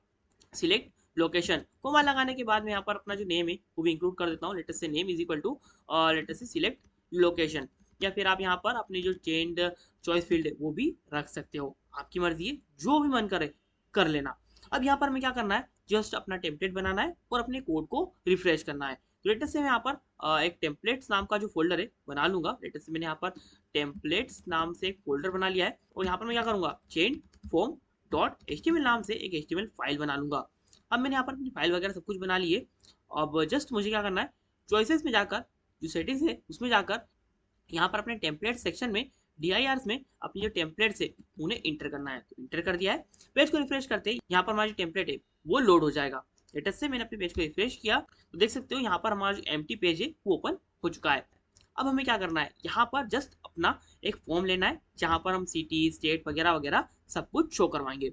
सिलेक्ट लोकेशन। कोमा लगाने के बाद में यहाँ पर अपना जो नेम है वो भी इंक्लूड कर देता हूँ, let's say name is equal to let's say select location. या फिर आप यहाँ पर अपनी जो चेंज चॉइस फील्ड है वो भी रख सकते हो, आपकी मर्जी है, जो भी मन करे कर लेना। अब यहाँ पर मैं क्या करना है, जस्ट अपना टेम्पलेट बनाना है और अपने कोड को रिफ्रेश करना है। तो लेटेस्ट से मैं यहाँ पर एक टेम्पलेट्स नाम का जो फोल्डर है बना लूंगा। लेटेस्ट से मैंने यहाँ पर टेम्पलेट्स नाम से एक फोल्डर बना लिया है और यहाँ पर मैं क्या करूँगा, चेंज फॉर्म डॉट एचटीएमएल नाम से एक एचटीएमएल फाइल बना लूंगा। अब मैंने यहाँ पर अपनी फाइल वगैरह सब कुछ बना ली है। अब जस्ट मुझे क्या करना है, चॉइसेस में जाकर जो सेटिंग्स है उसमें जाकर यहाँ पर अपने टेम्पलेट सेक्शन में DIRs में अपनी जो टेम्पलेट्स है उन्हें इंटर करना है। तो इंटर कर दिया है। पेज को रिफ्रेश करते ही यहाँ पर हमारा जो टेम्पलेट है वो लोड हो जाएगा। लेटेस्ट से मैंने अपने पेज को रिफ्रेश किया तो देख सकते हो यहाँ पर हमारा जो एम्प्टी पेज है वो ओपन हो चुका है। अब हमें क्या करना है, यहाँ पर जस्ट अपना एक फॉर्म लेना है जहाँ पर हम सिटी, स्टेट वगैरह वगैरह सब कुछ शो करवाएंगे।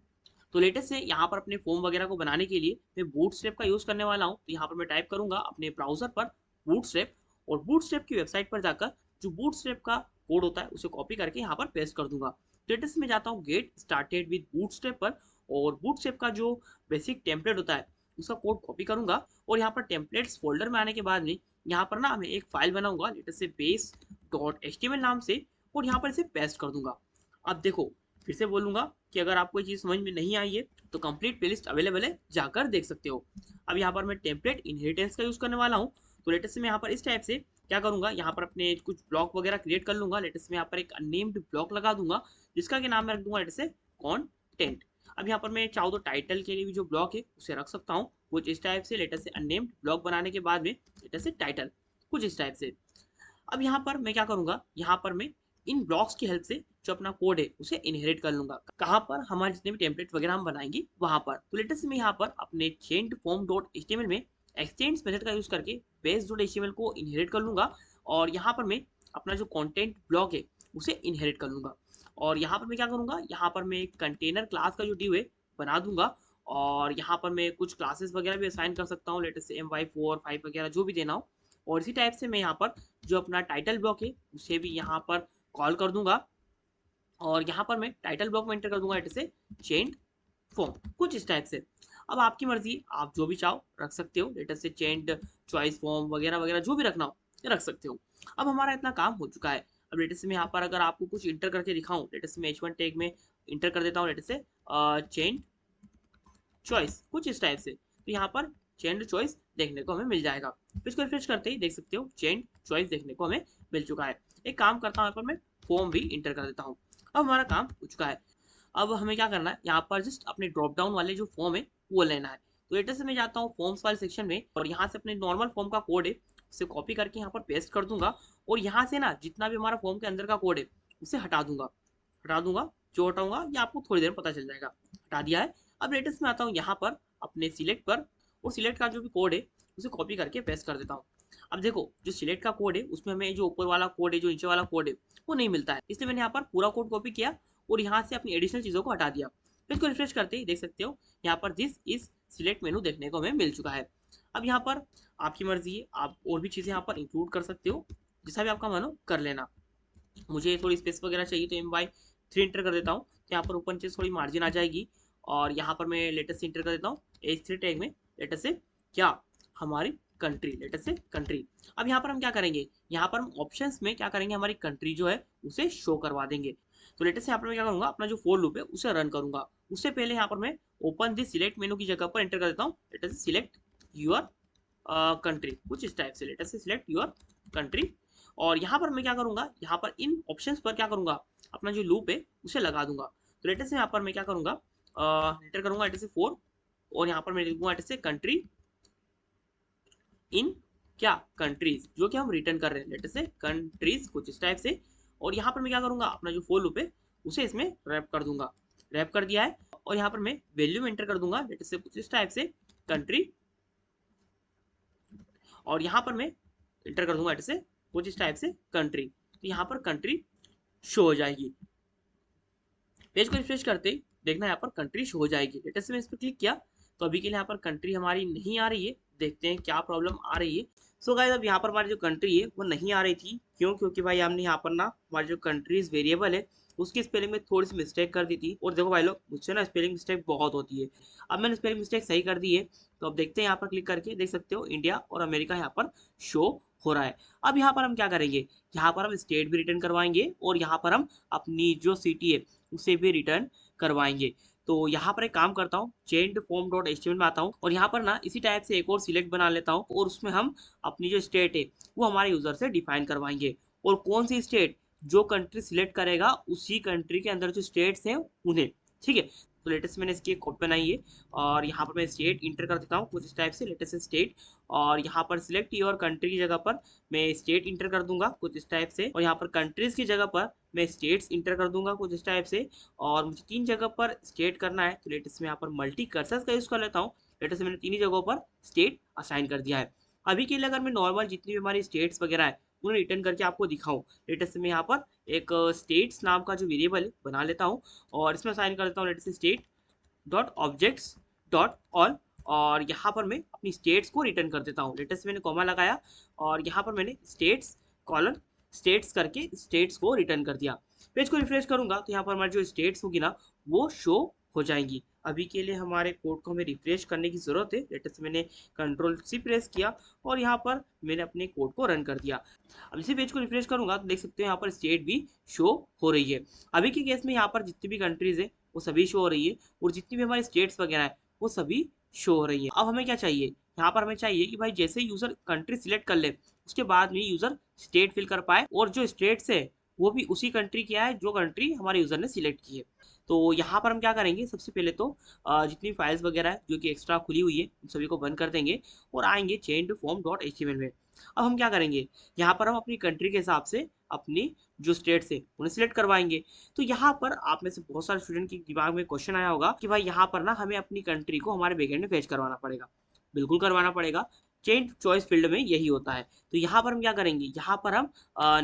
तो लेटेस्ट से यहाँ पर अपने फॉर्म वगैरह को बनाने के लिए मैं बूटस्ट्रैप का यूज़ करने वाला हूँ। तो यहाँ पर मैं टाइप करूँगा अपने ब्राउज़र पर बूटस्ट्रैप, और बूटस्ट्रैप की वेबसाइट पर जाकर जो बूटस्ट्रैप का कोड होता है उसे कॉपी करके यहाँ पर पेस्ट कर दूंगा। लेटेस्ट में जाता हूँ गेट स्टार्टेड विद बूटस्ट्रैप पर, और बूटस्ट्रैप का जो बेसिक टेम्पलेट होता है उसका कोड कॉपी करूंगा, और यहाँ पर टेम्पलेट्स फोल्डर में आने के बाद में यहाँ पर ना मैं एक फाइल बनाऊंगा लेटेस्ट से base.html नाम से, और यहाँ पर इसे पेस्ट कर दूंगा। अब देखो, फिर से बोलूंगा कि अगर आपको ये चीज़ समझ में नहीं आई है तो कंप्लीट प्लेलिस्ट अवेलेबल है, जाकर देख सकते हो। अब यहाँ पर मैं टेम्पलेट इनहेरिटेंस का यूज़ करने वाला हूँ। तो लेटेस्ट में यहाँ पर इस टाइप से क्या करूंगा, यहाँ पर अपने कुछ ब्लॉक वगैरह क्रिएट कर लूंगा। लेटेस्ट में यहाँ पर एक अननेम्ड ब्लॉक लगा दूंगा जिसका कि नाम मैं रख दूंगा लेटेस्ट से कंटेंट। अब यहाँ पर मैं चाहूँ तो टाइटल के लिए भी जो ब्लॉक है उसे रख सकता हूँ कुछ इस टाइप से। लेटेस्ट से अननेम्ड ब्लॉक बनाने के बाद में लेटेस्ट से टाइटल कुछ इस टाइप से। अब यहाँ पर मैं क्या करूंगा, यहाँ पर मैं इन ब्लॉक्स की हेल्प से जो अपना कोड है उसे इनहेरिट कर लूंगा। कहाँ पर, हमारे जितने भी टेम्पलेट वगैरह हम बनाएंगे वहां पर। तो लेटेस्ट में यहाँ पर अपने चेंड फॉर्म डॉट एचटीएमएल में एक्सटेंड्स मेथड का यूज करके बेस डॉट एचटीएमएल को इनहेरिट कर लूंगा, और यहाँ पर मैं अपना जो कंटेंट ब्लॉक है उसे इनहेरिट कर लूंगा। और यहाँ पर मैं क्या करूंगा, यहाँ पर मैं एक कंटेनर क्लास का जो ड्यू है बना दूंगा, और यहाँ पर मैं कुछ क्लासेस वगैरह भी असाइन कर सकता हूँ लेटेस्ट से my4 5 वगैरह जो भी देना हो। और इसी टाइप से मैं यहाँ पर जो अपना टाइटल ब्लॉक है उसे भी यहाँ पर कॉल कर दूंगा, और यहाँ पर मैं टाइटल ब्लॉक में एंटर कर दूंगा से चेंड फॉर्म कुछ इस टाइप से। अब आपकी मर्जी, आप जो भी चाहो रख सकते हो, लेटेस्ट से चेंड चॉइस फॉर्म वगैरह वगैरह जो भी रखना हो रख सकते हो। अब हमारा इतना काम हो चुका है। अब लेटेस्ट से मैं यहाँ पर अगर आपको कुछ इंटर करके दिखाऊं, लेटेस्ट से मैं H1 टैग में इंटर कर देता हूँ लेटेस्ट से चेंड चॉइस कुछ इस टाइप से। तो यहाँ पर चेंड चॉइस देखने को हमें मिल जाएगा। फिर इसको रिफ्रेश करते ही देख सकते हो चेंड चॉइस देखने को हमें मिल चुका है। एक काम करता हूँ, यहाँ पर मैं फॉर्म भी इंटर कर देता हूँ। अब हमारा काम हो चुका है। अब हमें क्या करना है, यहाँ पर जस्ट अपने ड्रॉप डाउन वाले जो फॉर्म है वो लेना है। तो लेटेस्ट से मैं जाता हूँ फॉर्म्स वाले सेक्शन में, और यहाँ से अपने नॉर्मल फॉर्म का कोड है उसे कॉपी करके यहाँ पर पेस्ट कर दूंगा, और यहाँ से ना जितना भी हमारा फॉर्म के अंदर का कोड है उसे हटा दूंगा। जो हटाऊंगा ये आपको थोड़ी देर में पता चल जाएगा। हटा दिया है। अब लेटेस्ट में आता हूँ यहाँ पर अपने सिलेक्ट पर, और सिलेक्ट का जो भी कोड है उसे कॉपी करके पेस्ट कर देता हूँ। अब देखो, जो सिलेक्ट का कोड है उसमें हमें जो ऊपर वाला कोड है, जो नीचे वाला कोड है वो नहीं मिलता है, इसलिए मैंने यहाँ पर पूरा कोड कॉपी किया और यहाँ से अपनी एडिशनल चीज़ों को हटा दिया। फिर इसको रिफ्रेश करते ही देख सकते हो यहाँ पर दिस इज सिलेक्ट मेनू देखने को हमें मिल चुका है। अब यहाँ पर आपकी मर्जी है, आप और भी चीज़ें यहाँ पर इंक्लूड कर सकते हो, जैसा भी आपका मन हो कर लेना। मुझे थोड़ी स्पेस वगैरह चाहिए तो my3 इंटर कर देता हूँ, तो यहाँ पर ऊपर नीचे थोड़ी मार्जिन आ जाएगी, और यहाँ पर मैं लेटेस्ट इंटर कर देता हूँ H3 टैग में लेटेस्ट से क्या, हमारी कंट्री, लेटेस्ट से कंट्री। अब यहाँ पर हम क्या करेंगे, यहाँ पर हम ऑप्शंस में क्या करेंगे, हमारी कंट्री जो है उसे शो करवा देंगे। तो लेटेस्ट यहाँ पर मैं क्या करूँगा, अपना जो फोर लूप है उसे रन करूँगा। उससे पहले यहाँ पर मैं ओपन दिस सिलेक्ट मेनू की जगह पर एंटर कर देता हूँ let's say select your country कुछ इस टाइप से, latest say select your country. और यहाँ पर मैं क्या करूँगा, यहाँ पर इन ऑप्शंस पर क्या करूँगा, अपना जो लूप है उसे लगा दूंगा। तो लेटेस्ट से यहाँ पर मैं क्या करूँगा, एंटर करूँगा लेटेस्ट से 4, और यहाँ पर मैं लिखूंगा लेटेस्ट से कंट्री इन क्या कंट्रीज, जो कि हम रिटर्न कर रहे हैं लेटेस्ट से कंट्रीज कुछ इस टाइप से। और यहाँ पर मैं क्या करूँगा, अपना जो फोर लूप है उसे इसमें रैप कर दूंगा। रैप कर दिया है, और यहाँ पर मैं वैल्यू में एंटर कर दूंगा लेटेस्ट से कुछ इस टाइप से कंट्री, और यहाँ पर मैं एंटर कर दूंगा लेटेस्ट से कुछ इस टाइप से कंट्री। तो यहाँ पर कंट्री शो हो जाएगी। पेज को रिफ्रेश करते ही देखना यहाँ पर कंट्री शो हो जाएगी। लेटेस्ट में इस पर क्लिक किया तो अभी के लिए यहाँ पर कंट्री हमारी नहीं आ रही है, देखते हैं क्या प्रॉब्लम आ रही है। सो गाइस, अब यहाँ पर हमारी जो कंट्री है वो नहीं आ रही थी, क्यों, क्योंकि भाई हमने यहाँ पर ना हमारी जो कंट्रीज वेरिएबल है उसकी स्पेलिंग में थोड़ी सी मिस्टेक कर दी थी। और देखो भाई लोग, मुझसे ना स्पेलिंग मिस्टेक बहुत होती है। अब मैंने स्पेलिंग मिस्टेक सही कर दी है, तो अब देखते हैं यहाँ पर क्लिक करके देख सकते हो इंडिया और अमेरिका यहाँ पर शो हो रहा है। अब यहाँ पर हम क्या करेंगे, यहाँ पर हम स्टेट भी रिटर्न करवाएंगे, और यहाँ पर हम अपनी जो सिटी है उसे भी रिटर्न करवाएंगे। तो यहाँ पर एक काम करता हूँ, चेंड फॉर्म डॉट एचटीएमएल में आता हूँ, और यहाँ पर ना इसी टाइप से एक और सिलेक्ट बना लेता हूँ, और उसमें हम अपनी जो स्टेट है वो हमारे यूजर से डिफाइन करवाएंगे। और कौन सी स्टेट, जो कंट्री सिलेक्ट करेगा उसी कंट्री के अंदर जो स्टेट्स हैं उन्हें, ठीक है। तो लेटेस्ट मैंने इसकी एक कॉपी बनाई है, और यहाँ पर मैं स्टेट इंटर कर देता हूँ कुछ इस टाइप से, लेटेस्ट स्टेट, और यहाँ पर सिलेक्ट योर कंट्री की जगह पर मैं स्टेट इंटर कर दूंगा कुछ इस टाइप से, और यहाँ पर कंट्रीज की जगह पर मैं स्टेट्स इंटर कर दूंगा कुछ इस टाइप से। और मुझे 3 जगह पर स्टेट करना है, तो लेटेस्ट में यहाँ पर मल्टी कर्सर्स का यूज़ कर लेता हूँ। लेटेस्ट मैंने 3 ही जगहों पर स्टेट असाइन कर दिया है। अभी के लिए अगर मैं नॉर्मल जितनी भी हमारी स्टेट्स वगैरह है उन्हें रिटर्न करके आपको दिखाऊं। लेटेस्ट से मैं यहाँ पर एक स्टेट्स नाम का जो वेरिएबल बना लेता हूँ और इसमें साइन कर देता हूँ लेटेस्ट से state dot objects dot all, और यहाँ पर मैं अपनी स्टेट्स को रिटर्न कर देता हूँ। लेटेस्ट मैंने कॉमा लगाया और यहाँ पर मैंने स्टेट्स कॉलन स्टेट्स करके स्टेट्स को रिटर्न कर दिया। पेज को रिफ्रेश करूंगा तो यहाँ पर हमारी जो स्टेट्स होगी ना वो शो हो जाएंगी। अभी के लिए हमारे कोड को हमें रिफ्रेश करने की जरूरत है। लेटेस्ट मैंने कंट्रोल सी प्रेस किया और यहाँ पर मैंने अपने कोड को रन कर दिया। अब इसी पेज को रिफ्रेश करूंगा तो देख सकते हो यहाँ पर स्टेट भी शो हो रही है। अभी के केस में यहाँ पर जितनी भी कंट्रीज है वो सभी शो हो रही है और जितनी भी हमारी स्टेट्स वगैरह है वो सभी शो हो रही है। अब हमें क्या चाहिए, यहाँ पर हमें चाहिए कि भाई जैसे यूजर कंट्री सिलेक्ट कर ले उसके बाद में यूजर स्टेट फिल कर पाए और जो स्टेट्स है वो भी उसी कंट्री की है जो कंट्री हमारे यूजर ने सिलेक्ट की है। तो यहाँ पर हम क्या करेंगे, सबसे पहले तो जितनी फाइल्स वगैरह है जो कि एक्स्ट्रा खुली हुई है उन सभी को बंद कर देंगे और आएंगे change to form dot HTML में। अब हम क्या करेंगे, यहाँ पर हम अपनी कंट्री के हिसाब से अपनी जो स्टेट्स है उन्हें सिलेक्ट करवाएंगे। तो यहाँ पर आप में से बहुत सारे स्टूडेंट के दिमाग में क्वेश्चन आया होगा कि भाई यहाँ पर ना हमें अपनी कंट्री को हमारे बैकएंड में फेच करवाना पड़ेगा। बिल्कुल करवाना पड़ेगा, चेंज चॉइस फील्ड में यही होता है। तो यहाँ पर हम क्या करेंगे, यहाँ पर हम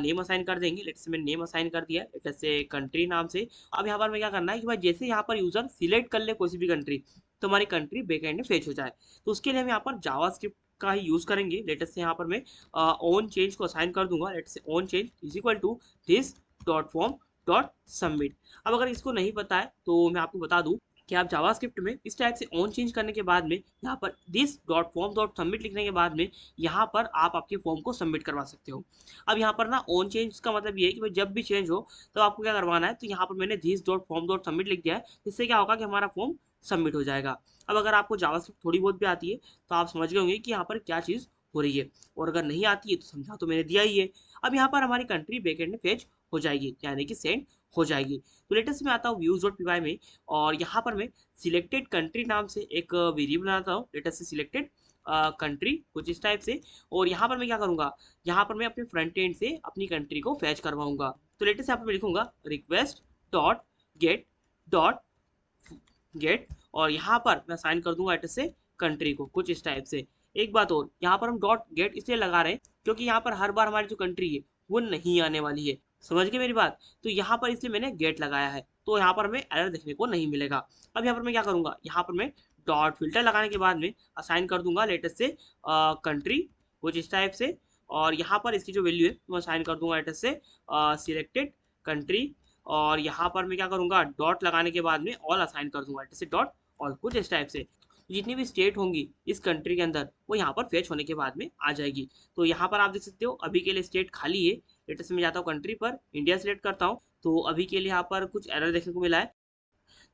नेम असाइन कर देंगे। लेट्स से मैंने नेम असाइन कर दिया लेट्स से कंट्री नाम से। अब यहाँ पर मैं क्या करना है कि भाई जैसे यहाँ पर यूजर सिलेक्ट कर ले कोई सी भी कंट्री तो हमारी कंट्री बैकएंड में फेच हो जाए। तो उसके लिए हम यहाँ पर जावास्क्रिप्ट का ही यूज करेंगे। लेटेस्ट से यहाँ पर मैं ऑन चेंज को असाइन कर दूंगा। Let's say on change is equal to this dot form dot submit. अब अगर इसको नहीं पता है तो मैं आपको बता दूं कि आप जावास्क्रिप्ट में इस टाइप से ऑन चेंज करने के बाद में यहाँ पर this dot form dot submit लिखने के बाद में यहाँ पर आप आपके फॉर्म को सबमिट करवा सकते हो। अब यहाँ पर ना ऑन चेंज का मतलब ये है कि भाई जब भी चेंज हो तो आपको क्या करवाना है, तो यहाँ पर मैंने this dot form dot submit लिख दिया है। इससे क्या होगा कि हमारा फॉर्म सबमिट हो जाएगा। अब अगर आपको जावास्क्रिप्ट थोड़ी बहुत भी आती है तो आप समझ गए होंगे कि यहाँ पर क्या चीज़ हो रही है, और अगर नहीं आती है तो समझा तो मैंने दिया ही है। अब यहाँ पर हमारी कंट्री बैकएंड में फेच हो जाएगी यानी कि सेंड हो जाएगी। तो लेटेस्ट में आता हूँ व्यूज डॉट पीवाई में और यहाँ पर मैं सिलेक्टेड कंट्री नाम से एक वेरिएबल बनाता हूँ। लेटेस्ट से सिलेक्टेड कंट्री कुछ इस टाइप से, और यहाँ पर मैं क्या करूँगा, यहाँ पर मैं अपने फ्रंट एंड से अपनी कंट्री को फैच करवाऊंगा। तो लेटेस्ट यहाँ पर मैं लिखूंगा रिक्वेस्ट डॉट गेट और यहाँ पर मैं साइन कर दूंगा लेटेस्ट से कंट्री को कुछ इस टाइप से। एक बात और, यहाँ पर हम डॉट गेट इसलिए लगा रहे हैं क्योंकि यहाँ पर हर बार हमारी जो कंट्री है वो नहीं आने वाली है। समझ गए मेरी बात, तो यहाँ पर इसलिए मैंने गेट लगाया है तो यहाँ पर हमें एरर देखने को नहीं मिलेगा। अब यहाँ पर मैं क्या करूँगा, यहाँ पर मैं डॉट फिल्टर लगाने के बाद में असाइन कर दूंगा लेटेस्ट से कंट्री कुछ इस टाइप से, और यहाँ पर इसकी जो वैल्यू है वो असाइन कर दूंगा लेटेस्ट से सिलेक्टेड कंट्री, और यहाँ पर मैं क्या करूँगा डॉट लगाने के बाद में ऑल असाइन कर दूंगा लेटेस्ट से डॉट ऑल कुछ इस टाइप से। जितनी भी स्टेट होंगी इस कंट्री के अंदर वो यहाँ पर फेच होने के बाद में आ जाएगी। तो यहाँ पर आप देख सकते हो अभी के लिए स्टेट खाली है। लेटेस्ट में जाता हूँ कंट्री पर, इंडिया सेलेक्ट करता हूँ तो अभी के लिए यहाँ पर कुछ एरर देखने को मिला है।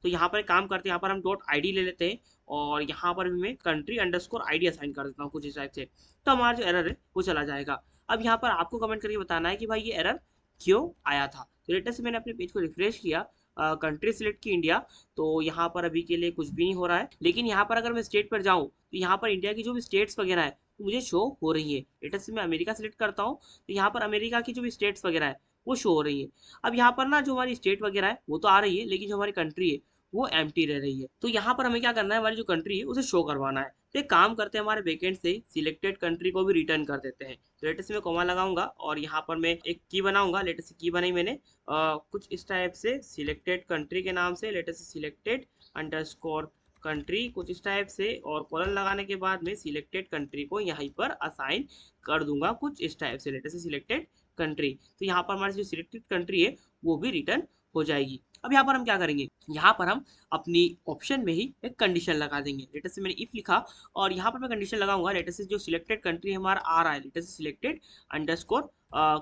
तो यहाँ पर एक काम करते हैं, यहाँ पर हम डॉट आईडी ले लेते हैं और यहाँ पर भी मैं कंट्री अंडरस्कोर आईडी असाइन कर देता हूँ कुछ इस टाइप से, तो हमारा जो एरर है वो चला जाएगा। अब यहाँ पर आपको कमेंट करके बताना है कि भाई ये एरर क्यों आया था। तो लेटेस्ट मैंने अपने पेज को रिफ्रेश किया, कंट्री सिलेक्ट की इंडिया, तो यहाँ पर अभी के लिए कुछ भी नहीं हो रहा है। लेकिन यहाँ पर अगर मैं स्टेट पर जाऊँ तो यहाँ पर इंडिया की जो भी स्टेट्स वगैरह है तो मुझे शो हो रही है। लेटेस्ट मैं अमेरिका सिलेक्ट करता हूँ तो यहाँ पर अमेरिका की जो भी स्टेट्स वगैरह है वो शो हो रही है। अब यहाँ पर ना जो हमारी स्टेट वगैरह है वो तो आ रही है लेकिन जो हमारी कंट्री है वो एम्प्टी रह रही है। तो यहाँ पर हमें क्या करना है, हमारी जो कंट्री है उसे शो करवाना है। तो एक काम करते हैं, हमारे बैकएंड से सिलेक्टेड कंट्री को भी रिटर्न कर देते हैं। तो लेटेस्ट में कॉमा लगाऊंगा और यहाँ पर मैं एक की बनाऊंगा। लेटेस्ट की बनाई मैंने कुछ इस टाइप से सिलेक्टेड कंट्री के नाम से, लेटेस्ट सिलेक्टेड अंडरस्कोर कंट्री कुछ इस टाइप से, और कॉलन लगाने के बाद में सिलेक्टेड कंट्री को यहीं पर असाइन कर दूंगा कुछ इस टाइप से, लेटेस्ट सिलेक्टेड कंट्री। तो यहाँ पर हमारी जो सिलेक्टेड कंट्री है वो भी रिटर्न हो जाएगी। अब यहाँ पर हम क्या करेंगे, यहाँ पर हम अपनी ऑप्शन में ही एक कंडीशन लगा देंगे। लेटेस्ट से मैंने इफ लिखा और यहाँ पर मैं कंडीशन लगाऊंगा लेटेस्ट से जो सिलेक्टेड कंट्री हमारा आ रहा है, लेटेस्ट से सिलेक्टेड अंडरस्कोर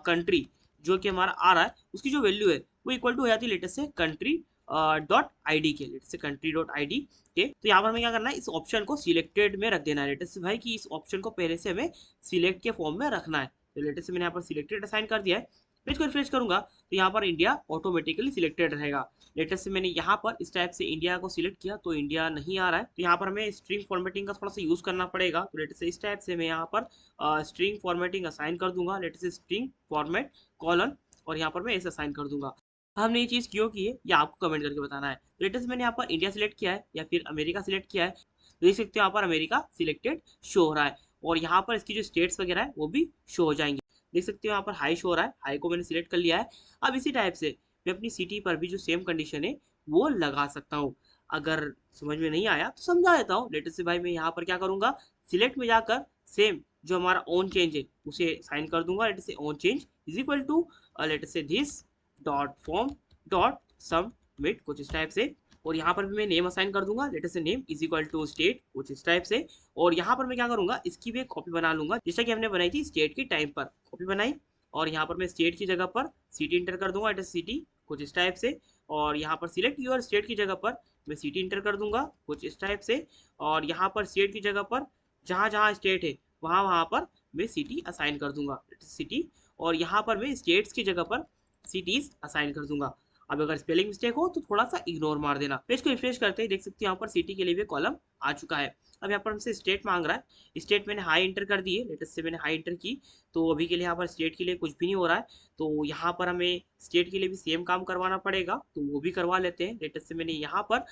कंट्री जो कि हमारा आ रहा है उसकी जो वैल्यू है वो इक्वल टू हो जाती है latest say country dot ID के, latest say country dot ID के। तो यहाँ पर हमें क्या करना है, इस ऑप्शन को सिलेक्टेड में रख देना है। लेटेस्ट से भाई कि इस ऑप्शन को पहले से हमें सिलेक्ट के फॉर्म में रखना है। तो लेटेस्ट से मैंने यहाँ पर सिलेक्टेड असाइन कर दिया है। पेज को रिफ्रेश करूंगा तो यहाँ पर इंडिया ऑटोमेटिकली सिलेक्टेड रहेगा। लेटेस्ट से मैंने यहाँ पर इस टाइप से इंडिया को सिलेक्ट किया तो इंडिया नहीं आ रहा है, तो यहाँ पर हमें स्ट्रिंग फॉर्मेटिंग का थोड़ा सा यूज करना पड़ेगा। तो लेटेस्ट से इस टाइप से मैं यहाँ पर स्ट्रिंग फॉर्मेटिंग असाइन कर दूंगा। लेटेस्ट से स्ट्रिंग फॉर्मेट कॉलन और यहाँ पर मैं ऐसे असाइन कर दूंगा। हमने ये चीज़ क्यों की है ये आपको कमेंट करके बताना है। लेटेस्ट मैंने यहाँ पर इंडिया सिलेक्ट किया है या फिर अमेरिका सिलेक्ट किया है, तो देख सकते हो यहाँ पर अमेरिका सिलेक्टेड शो हो रहा है और यहाँ पर इसकी जो स्टेट्स वगैरह है वो भी शो हो जाएंगी। देख सकते हो यहाँ पर हाई शो हो रहा है, हाई को मैंने सिलेक्ट कर लिया है। अब इसी टाइप से मैं अपनी सिटी पर भी जो सेम कंडीशन है वो लगा सकता हूँ। अगर समझ में नहीं आया तो समझा देता हूँ। लेटेस्ट से भाई मैं यहाँ पर क्या करूँगा, सिलेक्ट में जाकर सेम जो हमारा ऑन चेंज है उसे साइन कर दूंगा। Let's say on change is equal to let's say this dot form dot submit कुछ इस टाइप से। और यहाँ पर भी मैं नेम असाइन कर दूंगा। Let's say name is equal to state कुछ इस टाइप से। और यहाँ पर मैं क्या करूंगा, इसकी भी एक कॉपी बना लूंगा जैसा कि हमने बनाई थी स्टेट के टाइम पर। कॉपी बनाई और यहाँ पर मैं स्टेट की जगह पर सिटी इंटर कर दूंगा। लेटेस्ट सिटी कुछ इस टाइप से। और यहाँ पर सिलेक्ट यूर स्टेट की जगह पर मैं सिटी इंटर कर दूंगा कुछ इस टाइप से। और यहाँ पर स्टेट की जगह पर जहाँ जहाँ स्टेट है वहाँ वहाँ पर मैं सिटी असाइन कर दूंगा सिटी। और यहाँ पर मैं स्टेट्स की जगह पर सिटीज असाइन कर दूंगा। अब अगर स्पेलिंग मिस्टेक हो तो थोड़ा सा इग्नोर मार देना। पेज को रिफ्रेश करते ही देख सकते हो यहाँ पर सिटी के लिए भी कॉलम आ चुका है। अब यहाँ पर हमसे स्टेट मांग रहा है, स्टेट मैंने हाई इंटर कर दी है। लेटेस्ट से मैंने हाई इंटर की तो अभी के लिए यहाँ पर स्टेट के लिए कुछ भी नहीं हो रहा है। तो यहाँ पर हमें स्टेट के लिए भी सेम काम करवाना पड़ेगा, तो वो भी करवा लेते हैं। लेटेस्ट से मैंने यहाँ पर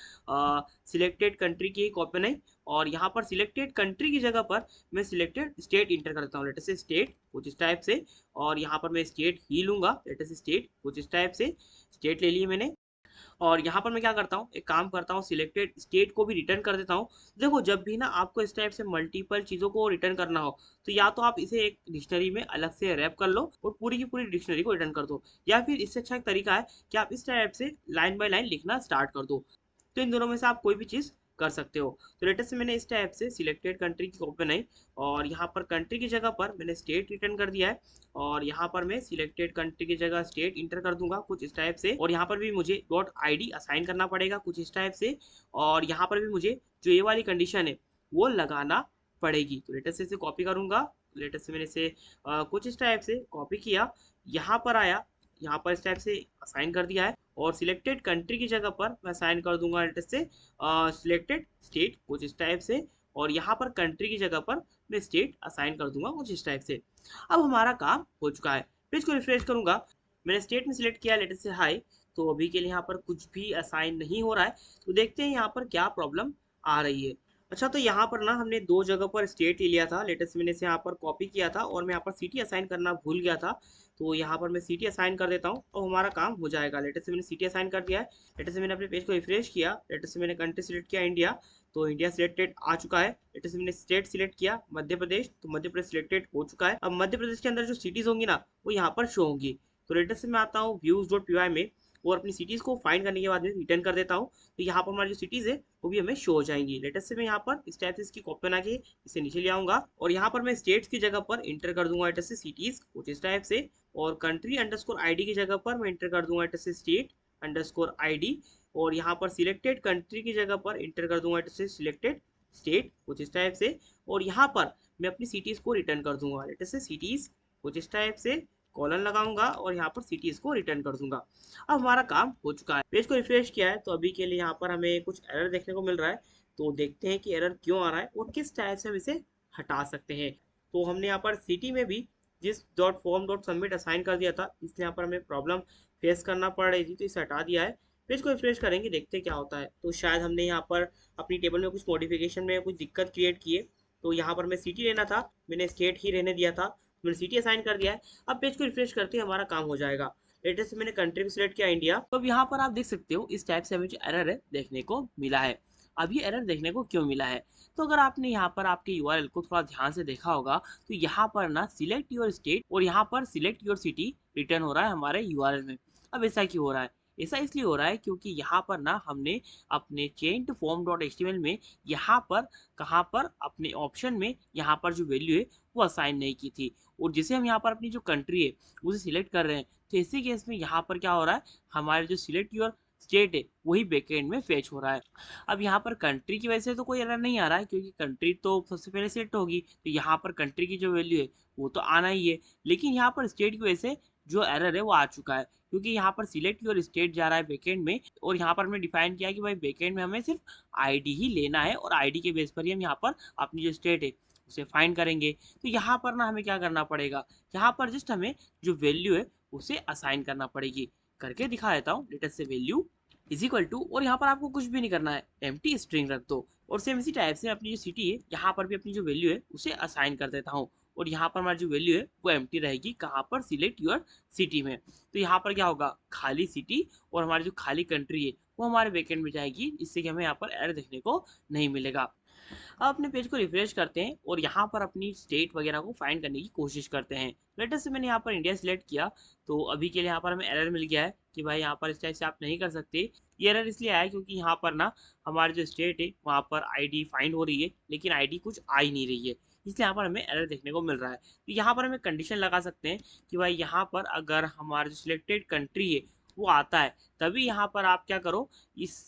सिलेक्टेड कंट्री की कॉपी बनाई और यहाँ पर सिलेक्टेड कंट्री की जगह पर मैं सिलेक्टेड स्टेट इंटर करता हूँ। लेटेस्ट से स्टेट कुछ इस टाइप से। और यहाँ पर मैं स्टेट ही लूंगा। लेटेस्ट से स्टेट कुछ इस टाइप से, स्टेट ले लिए मैंने। और यहाँ पर मैं क्या करता हूँ, एक काम करता हूँ, सिलेक्टेड स्टेट को भी रिटर्न कर देता हूँ। देखो जब भी ना आपको इस टाइप से मल्टीपल चीज़ों को रिटर्न करना हो तो या तो आप इसे एक डिक्शनरी में अलग से रैप कर लो और पूरी की पूरी डिक्शनरी को रिटर्न कर दो, या फिर इससे अच्छा एक तरीका है कि आप इस टाइप से लाइन बाय लाइन लिखना स्टार्ट कर दो। तो इन दोनों में से आप कोई भी चीज़ कर सकते हो। तो लेटेस्ट से मैंने इस टाइप से सिलेक्टेड कंट्री की कॉपी बनाई और यहाँ पर कंट्री की जगह पर मैंने स्टेट रिटर्न कर दिया है। और यहाँ पर मैं सिलेक्टेड कंट्री की जगह स्टेट इंटर कर दूंगा कुछ इस टाइप से। और यहाँ पर भी मुझे डॉट ID असाइन करना पड़ेगा कुछ इस टाइप से। और यहाँ पर भी मुझे जो ये वाली कंडीशन है वो लगाना पड़ेगी। तो लेटेस्ट से इसे कॉपी करूंगा। लेटेस्ट से मैंने इसे कुछ इस टाइप से कॉपी किया, यहाँ पर आया, यहाँ पर इस टाइप से असाइन कर दिया है। और सिलेक्टेड कंट्री की जगह पर मैं असाइन कर दूंगा लेटेस्ट से सिलेक्टेड स्टेट कुछ इस टाइप से। और यहाँ पर कंट्री की जगह पर मैं स्टेट असाइन कर दूंगा कुछ इस टाइप से। अब हमारा काम हो चुका है। पेज को रिफ्रेश करूंगा, मैंने स्टेट में सिलेक्ट किया लेटेस्ट से हाई। तो अभी के लिए यहाँ पर कुछ भी असाइन नहीं हो रहा है। तो देखते हैं यहाँ पर क्या प्रॉब्लम आ रही है। अच्छा, तो यहाँ पर ना हमने दो जगह पर स्टेट ले लिया था। लेटेस्ट मैंने इसे यहाँ पर कॉपी किया था और मैं यहाँ पर सिटी असाइन करना भूल गया था। तो यहाँ पर मैं सिटी असाइन कर देता हूँ और हमारा काम हो जाएगा। लेटेस्ट से मैंने सिटी असाइन कर दिया है। लेटेस्ट से मैंने अपने पेज को रिफ्रेश किया। लेटेस्ट से मैंने कंट्री सिलेक्ट किया इंडिया, तो इंडिया सिलेक्टेड आ चुका है। लेटेस्ट से मैंने स्टेट सिलेक्ट किया मध्य प्रदेश, तो मध्य प्रदेश सिलेक्टेड हो चुका है। अब मध्य प्रदेश के अंदर जो सिटीज होंगी ना वो यहाँ पर शो होंगी। तो लेटेस्ट से मैं आता हूँ views.py में और अपनी सिटीज को फाइंड करने के बाद में रिटर्न कर देता हूँ। तो यहाँ पर हमारी जो सिटीज है वो भी हमें शो हो जाएंगी। लेटेस्ट से मैं यहाँ पर इस टाइप से इसकी कॉपी बना के इसे नीचे ले आऊंगा और यहाँ पर मैं स्टेट्स की जगह पर इंटर कर दूंगा लेटेस्ट से सिटीज कुछ इस टाइप से। और कंट्री अंडरस्कोर ID की जगह पर मैं इंटर कर दूंगा लेटेस्ट से स्टेट अंडरस्कोर ID। और यहाँ पर सिलेक्टेड कंट्री की जगह पर इंटर कर दूंगा लेटेस्ट से सिलेक्टेड स्टेट कुछ इस टाइप से। और यहाँ पर मैं अपनी सिटीज को रिटर्न कर दूंगा लेटेस्ट से सिटीज कुछ इस टाइप से, कॉलन लगाऊंगा और यहाँ पर सिटीज को रिटर्न कर दूंगा। अब हमारा काम हो चुका है। पेज को रिफ्रेश किया है तो अभी के लिए यहाँ पर हमें कुछ एरर देखने को मिल रहा है। तो देखते हैं कि एरर क्यों आ रहा है और किस टाइप से हम इसे हटा सकते हैं। तो हमने यहाँ पर सिटी में भी जिस dot form dot submit assign कर दिया था इसलिए यहाँ पर हमें प्रॉब्लम फेस करना पड़ रही थी, तो इसे हटा दिया है। पेज को रिफ्रेश करेंगे, देखते हैं क्या होता है। तो शायद हमने यहाँ पर अपनी टेबल में कुछ मॉडिफिकेशन में कुछ दिक्कत क्रिएट की है। तो यहाँ पर मैं सिटी लेना था, मैंने स्टेट ही रहने दिया था, मैंने सिटी असाइन कर दिया है। अब पेज को रिफ्रेश करते ही हमारा काम हो जाएगा। लेटेस्ट से मैंने कंट्री भी सिलेक्ट किया इंडिया। तो अब यहाँ पर आप देख सकते हो इस टाइप से हमें जो एरर है देखने को मिला है। अब ये एरर देखने को क्यों मिला है, तो अगर आपने यहाँ पर आपके URL को थोड़ा ध्यान से देखा होगा तो यहाँ पर ना सिलेक्ट योर स्टेट और यहाँ पर सिलेक्ट योर सिटी रिटर्न हो रहा है हमारे URL में। अब ऐसा क्यों हो रहा है, ऐसा इसलिए हो रहा है क्योंकि यहाँ पर ना हमने अपने चेंट फॉर्म डॉट HTML में यहाँ पर कहाँ पर अपने ऑप्शन में यहाँ पर जो वैल्यू है वो असाइन नहीं की थी। और जिसे हम यहाँ पर अपनी जो कंट्री है उसे सिलेक्ट कर रहे हैं, तो इसी केस में यहाँ पर क्या हो रहा है, हमारे जो सिलेक्ट योर स्टेट है वही बैकएंड में फेच हो रहा है। अब यहाँ पर कंट्री की वजह से तो कोई एरर नहीं आ रहा है क्योंकि कंट्री तो सबसे पहले सिलेक्ट होगी, तो यहाँ पर कंट्री की जो वैल्यू है वो तो आना ही है। लेकिन यहाँ पर स्टेट की वजह से जो एरर है वो आ चुका है क्योंकि यहाँ पर सिलेक्ट योर स्टेट जा रहा है बैकएंड में और यहाँ पर हमने डिफाइन किया कि भाई बैकएंड में हमें सिर्फ ID ही लेना है और ID के बेस पर ही हम यहाँ पर अपनी जो स्टेट है उसे फाइंड करेंगे। तो यहाँ पर ना हमें क्या करना पड़ेगा, यहाँ पर जस्ट हमें जो वैल्यू है उसे असाइन करना पड़ेगी। करके दिखा देता हूँ। लेटेस्ट से वैल्यू इज इक्वल टू, और यहाँ पर आपको कुछ भी नहीं करना है, एम्प्टी स्ट्रिंग रख दो। और सेम इसी टाइप से अपनी जो सिटी है यहाँ पर भी अपनी जो वैल्यू है उसे असाइन कर देता हूँ। और यहाँ पर हमारी जो वैल्यू है वो एम्प्टी रहेगी। कहाँ पर? सिलेक्ट योर सिटी में। तो यहाँ पर क्या होगा? खाली सिटी और हमारी जो खाली कंट्री है वो हमारे बैकएंड में जाएगी, जिससे कि हमें यहाँ पर एरर देखने को नहीं मिलेगा। अब अपने पेज को रिफ्रेश करते हैं और यहाँ पर अपनी स्टेट वगैरह को फाइंड करने की कोशिश करते हैं। लेटेस्ट से मैंने यहाँ पर इंडिया सिलेक्ट किया, तो अभी के लिए यहाँ पर हमें एरर मिल गया है कि भाई यहाँ पर इस टाइप से आप नहीं कर सकते। ये एरर इसलिए आया क्योंकि यहाँ पर ना हमारी जो स्टेट है वहाँ पर आईडी फाइंड हो रही है, लेकिन आईडी कुछ आ ही नहीं रही है, इसलिए यहाँ पर हमें एरर देखने को मिल रहा है। तो यहाँ पर हमें कंडीशन लगा सकते हैं कि भाई यहाँ पर अगर हमारा जो सिलेक्टेड कंट्री है वो आता है, तभी यहाँ पर आप क्या करो, इस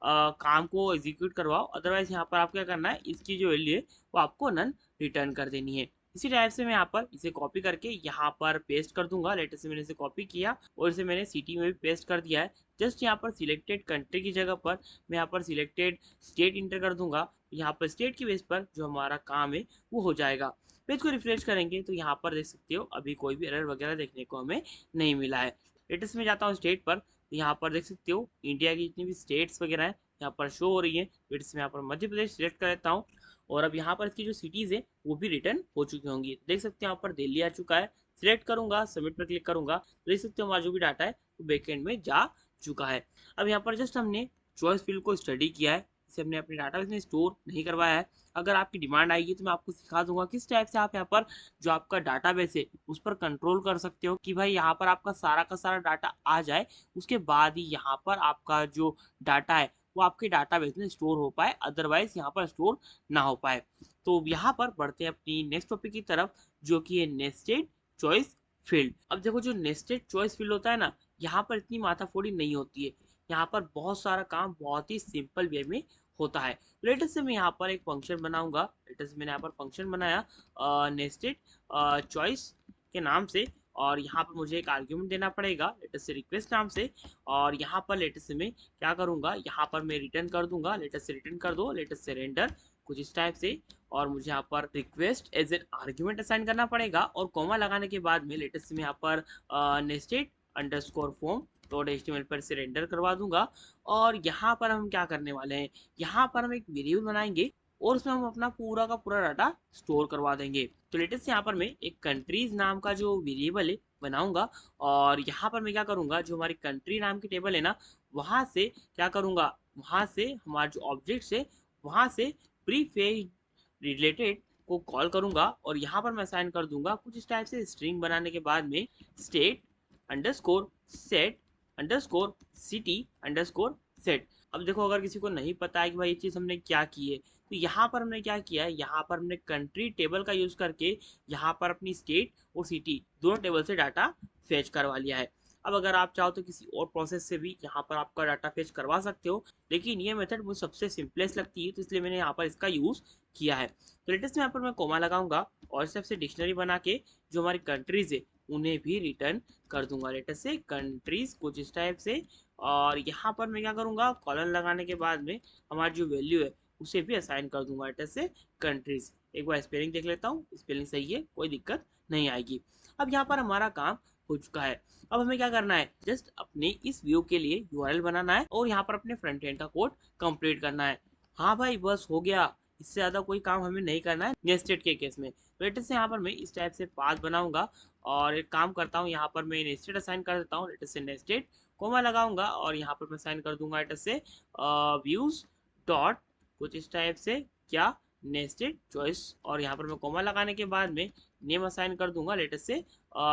काम को एग्जीक्यूट करवाओ। अदरवाइज यहाँ पर आप क्या करना है, इसकी जो वैल्यू है वो आपको नन रिटर्न कर देनी है। इसी टाइप से मैं यहाँ पर इसे कॉपी करके यहाँ पर पेस्ट कर दूंगा। लेटेस्ट से मैंने इसे कॉपी किया और इसे मैंने सिटी में भी पेस्ट कर दिया है। जस्ट यहाँ पर सिलेक्टेड कंट्री की जगह पर मैं यहाँ पर सिलेक्टेड स्टेट इंटर कर दूंगा। यहाँ पर स्टेट की बेस पर जो हमारा काम है वो हो जाएगा। पेज को रिफ्रेश करेंगे तो यहाँ पर देख सकते हो अभी कोई भी एरर वगैरह देखने को हमें नहीं मिला है। लेटेस्ट में जाता हूँ स्टेट पर, तो यहाँ पर देख सकते हो इंडिया की जितनी भी स्टेट्स वगैरह हैं यहाँ पर शो हो रही है। लेटेस्ट में यहाँ पर मध्य प्रदेश सिलेक्ट कर लेता हूँ और अब यहाँ पर इसकी जो सिटीज़ है वो भी रिटर्न हो चुकी होंगी। देख सकते हैं यहाँ पर दिल्ली आ चुका है। सिलेक्ट करूंगा, सबमिट पर क्लिक करूंगा, तो देख सकते हो हमारा जो भी डाटा है वो बैकएंड में जा चुका है। अब यहाँ पर जस्ट हमने चॉइस फील्ड को स्टडी किया है, इसे हमने अपने डाटाबेस में स्टोर नहीं करवाया है। अगर आपकी डिमांड आएगी तो मैं आपको सिखा दूंगा किस टाइप से आप यहाँ पर जो आपका डाटाबेस है उस पर कंट्रोल कर सकते हो कि भाई यहाँ पर आपका सारा का सारा डाटा आ जाए, उसके बाद ही यहाँ पर आपका जो डाटा है वो आपके डाटाबेस में स्टोर हो पाए, अदरवाइज यहाँ पर स्टोर ना हो पाए। तो यहाँ पर बढ़ते हैं अपनी नेक्स्ट टॉपिक की तरफ, जो कि है नेस्टेड चॉइस फील्ड। अब देखो जो नेस्टेड चॉइस फील्ड होता है ना, यहाँ पर इतनी माथाफोड़ी नहीं होती है। यहाँ पर बहुत सारा काम बहुत ही सिंपल वे में होता है। लेटेस्ट से मैं यहाँ पर एक फंक्शन बनाऊंगा। लेटेस्ट से मैंने यहाँ पर फंक्शन बनाया नेस्टेड चॉइस के नाम से, और यहाँ पर मुझे एक आर्ग्यूमेंट देना पड़ेगा लेटेस्ट से रिक्वेस्ट नाम से। और यहाँ पर लेटेस्ट से मैं क्या करूँगा, यहाँ पर मैं रिटर्न कर दूंगा, लेटेस्ट से रिटर्न कर दो, लेटेस्ट से रेंडर कुछ इस टाइप से। और मुझे यहाँ पर request as an argument assign करना पड़ेगा और कॉमा लगाने के बाद में लेटेस्ट से मैं यहाँ पर nested underscore form dot HTML पर से रेंडर करवा दूंगा। और यहाँ पर हम क्या करने वाले हैं, यहाँ पर हम एक वेरिएबल बनाएंगे और उसमें हम अपना पूरा का पूरा डाटा स्टोर करवा देंगे। तो लेटेस्ट यहाँ पर मैं एक कंट्रीज नाम का जो वेरिएबल है बनाऊंगा, और यहाँ पर मैं क्या करूंगा, जो हमारी कंट्री नाम की टेबल है ना, वहां से क्या करूंगा, वहां से हमारा जो ऑब्जेक्ट है वहां से प्रीफेज रिलेटेड को कॉल करूंगा और यहाँ पर मैं असाइन कर दूंगा कुछ इस टाइप से स्ट्रिंग बनाने के बाद में state underscore set underscore city underscore set. अब देखो अगर किसी को नहीं पता है कि भाई ये चीज़ हमने क्या की है, तो यहाँ पर हमने क्या किया है, यहाँ पर हमने कंट्री टेबल का यूज़ करके यहाँ पर अपनी स्टेट और सिटी दोनों टेबल से डाटा फेच करवा लिया है। अब अगर आप चाहो तो किसी और प्रोसेस से भी यहाँ पर आपका डाटा फेच करवा सकते हो, लेकिन ये मेथड मुझे सबसे सिंपलेस्ट लगती है, तो इसलिए मैंने यहाँ पर इसका यूज़ किया है। तो लेटेस्ट में यहाँ पर मैं कोमा लगाऊंगा और इस टाइप से डिक्शनरी बना के जो हमारी कंट्रीज है उन्हें भी रिटर्न कर दूंगा, लेटेस्ट से कंट्रीज कुछ इस टाइप से। और यहाँ पर मैं क्या करूँगा, कॉलन लगाने के बाद में हमारी जो वैल्यू है उसे भी असाइन कर दूंगा लेटेस्ट से कंट्रीज। एक बार स्पेलिंग देख लेता हूँ, स्पेलिंग सही है, कोई दिक्कत नहीं आएगी। अब यहाँ पर हमारा काम हो चुका है। अब हमें क्या करना है, जस्ट अपने इस व्यू के लिए यूआरएल बनाना है और यहाँ पर अपने फ्रंट एंड का कोड कंप्लीट करना है। हाँ भाई बस हो गया, इससे ज़्यादा कोई काम हमें नहीं करना है नेस्टेड के केस में। लेटेस्ट से यहाँ पर मैं इस टाइप से पाथ बनाऊंगा और एक काम करता हूँ, यहाँ पर मैं नेस्टेड असाइन कर देता हूँ, लेटेस्ट से नेस्टेड कोमा लगाऊंगा और यहाँ पर मैं असाइन कर दूंगा लेटेस्ट से व्यूज डॉट कुछ इस टाइप से क्या नेस्टेड चॉइस, और यहाँ पर मैं कोमा लगाने के बाद में नेम असाइन कर दूंगा लेटेस्ट से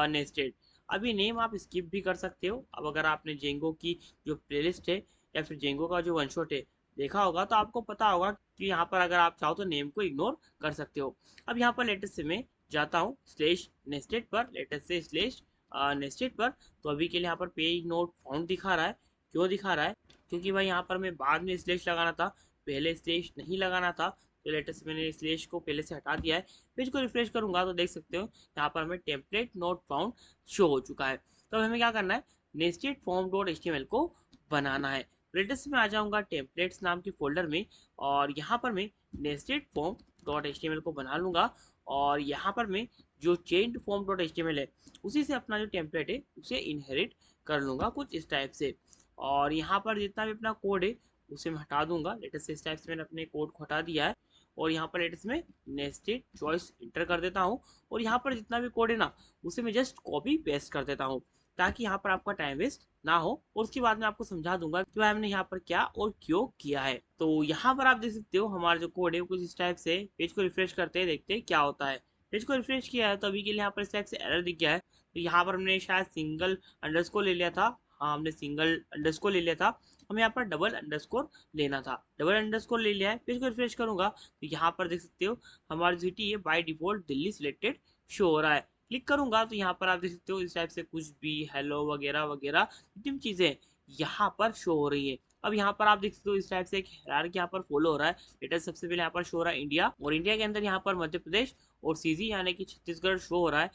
नेस्टेड। अभी नेम आप स्किप भी कर सकते हो। अब अगर आपने जेंगो की जो प्लेलिस्ट है या फिर जेंगो का जो वन शॉट है देखा होगा तो आपको पता होगा कि यहाँ पर अगर आप चाहो तो नेम को इग्नोर कर सकते हो। अब यहाँ पर लेटेस्ट से मैं जाता हूँ स्लेश नेस्टेड पर, लेटेस्ट से स्लेश नेस्टेड पर। तो अभी के लिए यहाँ पर पेज नोट फाउंड दिखा रहा है। क्यों दिखा रहा है, क्योंकि भाई यहाँ पर मैं बाद में स्लेश लगाना था, पहले स्लेश नहीं लगाना था, तो लेटेस्ट से मैंने स्लेश को पहले से हटा दिया है। पेज को रिफ्रेश करूंगा तो देख सकते हो यहाँ पर हमें टेम्पलेट नोट फाउंड शो हो चुका है। तो हमें क्या करना है, नेस्टेड फॉर्म डॉट एचटीएमएल को बनाना है। लेटेस्ट में आ जाऊंगा टेम्पलेट्स नाम के फोल्डर में और यहाँ पर मैं नेस्टेड फॉर्म डॉट एचटीएमएल को बना लूंगा और यहाँ पर मैं जो चेंज फॉर्म डॉट एचटीएमएल है उसी से अपना जो टेम्पलेट है उसे इनहेरिट कर लूंगा कुछ इस टाइप से। और यहाँ पर जितना भी अपना कोड है उसे मैं हटा दूंगा, लेटेस्ट से इस टाइप से मैंने अपने कोड को हटा दिया है। और यहाँ पर लेटेस्ट में नेस्टेड चॉइस इंटर कर देता हूँ और यहाँ पर जितना भी कोड है ना उसे मैं जस्ट कॉपी पेस्ट कर देता हूँ ताकि यहाँ पर आपका टाइम वेस्ट ना हो और उसके बाद मैं आपको समझा दूंगा कि भाई हमने यहाँ पर क्या और क्यों किया है। तो यहाँ पर आप देख सकते हो हमारा जो कोड है कुछ इस टाइप से। पेज को रिफ्रेश करते हैं, देखते हैं क्या होता है। पेज को रिफ्रेश किया है तो अभी के लिए यहाँ पर इस टाइप से एरर दिख गया है। तो यहाँ पर हमने शायद सिंगल अंडरस्कोर ले लिया था। हाँ, हमने सिंगल अंडरस्कोर ले लिया था। हमें यहाँ पर डबल अंडरस्कोर लेना था। डबल अंडरस्कोर ले लिया है। पेज को रिफ्रेश करूंगा तो यहाँ पर देख सकते हो हमारी सिटी है by default Delhi selected show हो रहा है। क्लिक करूंगा तो यहाँ पर आप देख सकते हो इस टाइप से कुछ भी हेलो वगैरह वगैरह जितनी चीजें यहाँ पर शो हो रही है। अब यहाँ पर आप देख सकते हो इस टाइप से एक हायरार्की यहाँ पर फॉलो हो रहा है। लेटेस्ट सबसे पहले यहाँ पर शो हो रहा है इंडिया और इंडिया के अंदर यहाँ पर मध्य प्रदेश और सीजी यानी कि छत्तीसगढ़ शो हो रहा है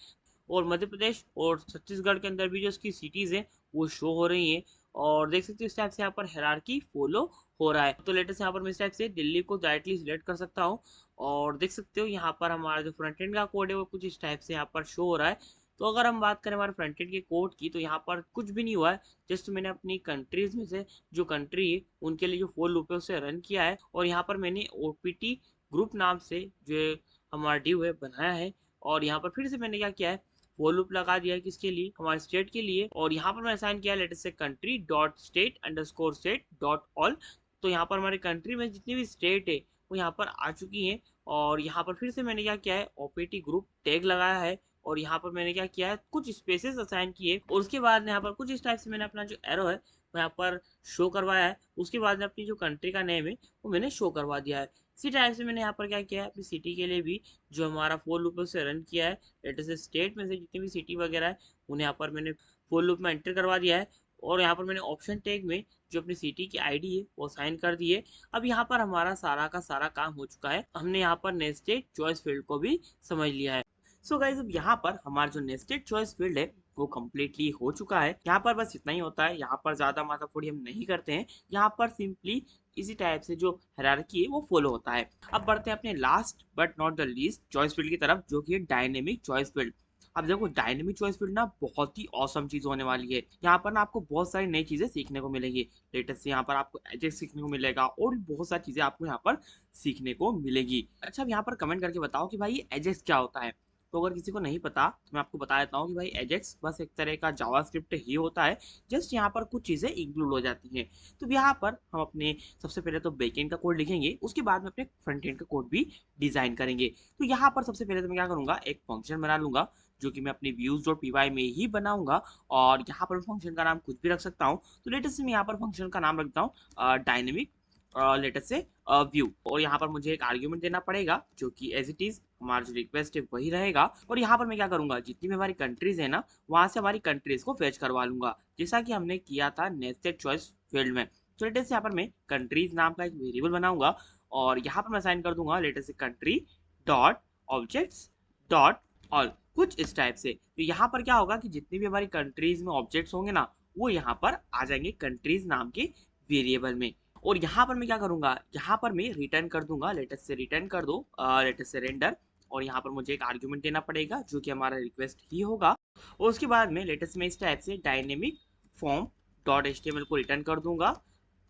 और मध्य प्रदेश और छत्तीसगढ़ के अंदर भी जो उसकी सिटीज हैं वो शो हो रही हैं और देख सकते हो इस टाइप से यहाँ पर हायरार्की फॉलो हो रहा है। तो लेटेस्ट यहाँ पर मैं इस टाइप से दिल्ली को डायरेक्टली सिलेक्ट कर सकता हूँ और देख सकते हो यहाँ पर हमारा जो फ्रंट एंड का कोड है वो कुछ इस टाइप से यहाँ पर शो हो रहा है। तो अगर हम बात करें हमारे फ्रंट एंड के कोड की तो यहाँ पर कुछ भी नहीं हुआ है। जस्ट मैंने अपनी कंट्रीज में से जो कंट्री है उनके लिए जो फोर लूप है उसे रन किया है और यहाँ पर मैंने ओपीटी ग्रुप नाम से जो हमारा डिव है बनाया है और यहाँ पर फिर से मैंने क्या किया है वो लूप लगा दिया है किसके लिए, हमारे स्टेट के लिए। और यहाँ पर मैं असाइन किया latest say country dot state underscore state dot all. तो यहाँ पर हमारे कंट्री में जितनी भी स्टेट है वो यहाँ पर आ चुकी है और यहाँ पर फिर से मैंने क्या किया है ओपीटी ग्रुप टैग लगाया है और यहाँ पर मैंने क्या किया है कुछ स्पेसेस असाइन किए और उसके बाद यहाँ पर कुछ इस टाइप से मैंने अपना जो एरो है वो यहाँ पर शो करवाया है। उसके बाद में अपनी जो कंट्री का नेम है वो मैंने शो करवा दिया है। इसी टाइप से मैंने यहाँ पर क्या किया है अपनी सिटी के लिए भी जो हमारा फोर लूप है उसे रन किया है। लेटेस्ट स्टेट में से जितनी भी सिटी वगैरह है उन्हें यहाँ पर मैंने फोर लूप में एंटर करवा दिया है और यहाँ पर मैंने ऑप्शन टैग में जो अपनी सिटी की आईडी है वो साइन कर दी है। अब यहाँ पर हमारा सारा का सारा काम हो चुका है। हमने यहाँ पर नेस्टेड चॉइस फील्ड को भी समझ लिया है। सो गाइज अब यहाँ पर हमारा जो नेस्टेड चॉइस फील्ड है वो कम्प्लीटली हो चुका है। यहाँ पर बस इतना ही होता है, यहाँ पर ज्यादा माथाफोड़ी हम नहीं करते हैं। यहाँ पर सिंपली इसी टाइप से जो हायरार्की है वो फॉलो होता है। अब बढ़ते हैं अपने last but not the least choice field की तरफ जो कि है डायनेमिक चॉइस फील्ड। अब देखो डायनेमिक चॉइस फील्ड ना बहुत ही औसम चीज होने वाली है। यहाँ पर ना आपको बहुत सारी नई चीजें सीखने को मिलेंगी। लेटेस्ट से यहाँ पर आपको एजेक्स सीखने को मिलेगा और भी बहुत सारी चीजें आपको यहाँ पर सीखने को मिलेगी। अच्छा, अब यहाँ पर कमेंट करके बताओ कि भाई ये एजेक्स क्या होता है। तो अगर किसी को नहीं पता तो मैं आपको बता देता हूँ कि भाई एजेक्स बस एक तरह का जावास्क्रिप्ट ही होता है। जस्ट यहाँ पर कुछ चीज़ें इंक्लूड हो जाती हैं। तो यहाँ पर हम अपने सबसे पहले तो बैकएंड का कोड लिखेंगे, उसके बाद में अपने फ्रंट एंड का कोड भी डिजाइन करेंगे। तो यहाँ पर सबसे पहले तो मैं क्या करूँगा एक फंक्शन बना लूंगा जो कि मैं अपनी views.py में ही बनाऊंगा और यहाँ पर फंक्शन का नाम कुछ भी रख सकता हूँ। तो लेटेस्ट मैं यहाँ पर फंक्शन का नाम रखता हूँ डायनेमिक लेटेस्ट से व्यू और यहाँ पर मुझे एक आर्ग्यूमेंट देना पड़ेगा जो कि एज इट इज हमारा जो रिक्वेस्ट है वही रहेगा। और यहाँ पर मैं क्या करूंगा जितनी भी हमारी कंट्रीज है ना वहां से हमारी कंट्रीज को फेच करवा लूंगा जैसा कि हमने किया था नेस्टेड चॉइस फील्ड में। तो लेटेस्ट यहाँ पर मैं कंट्रीज नाम का एक वेरिएबल बनाऊंगा और यहाँ पर मैं असाइन कर दूंगा latest country dot objects dot all कुछ इस टाइप से। तो यहाँ पर क्या होगा कि जितनी भी हमारी कंट्रीज में ऑब्जेक्ट्स होंगे ना वो यहाँ पर आ जाएंगे कंट्रीज नाम के वेरिएबल में। और यहाँ पर मैं क्या करूंगा यहाँ पर मैं रिटर्न कर दूंगा लेटेस्ट से रिटर्न कर दो लेटेस्ट से रेंडर और यहाँ पर मुझे एक आर्ग्यूमेंट देना पड़ेगा जो कि हमारा रिक्वेस्ट ही होगा। और उसके बाद में लेटेस्ट में इस टाइप से डायनेमिक फॉर्म डॉट एचटीएमएल को रिटर्न कर दूंगा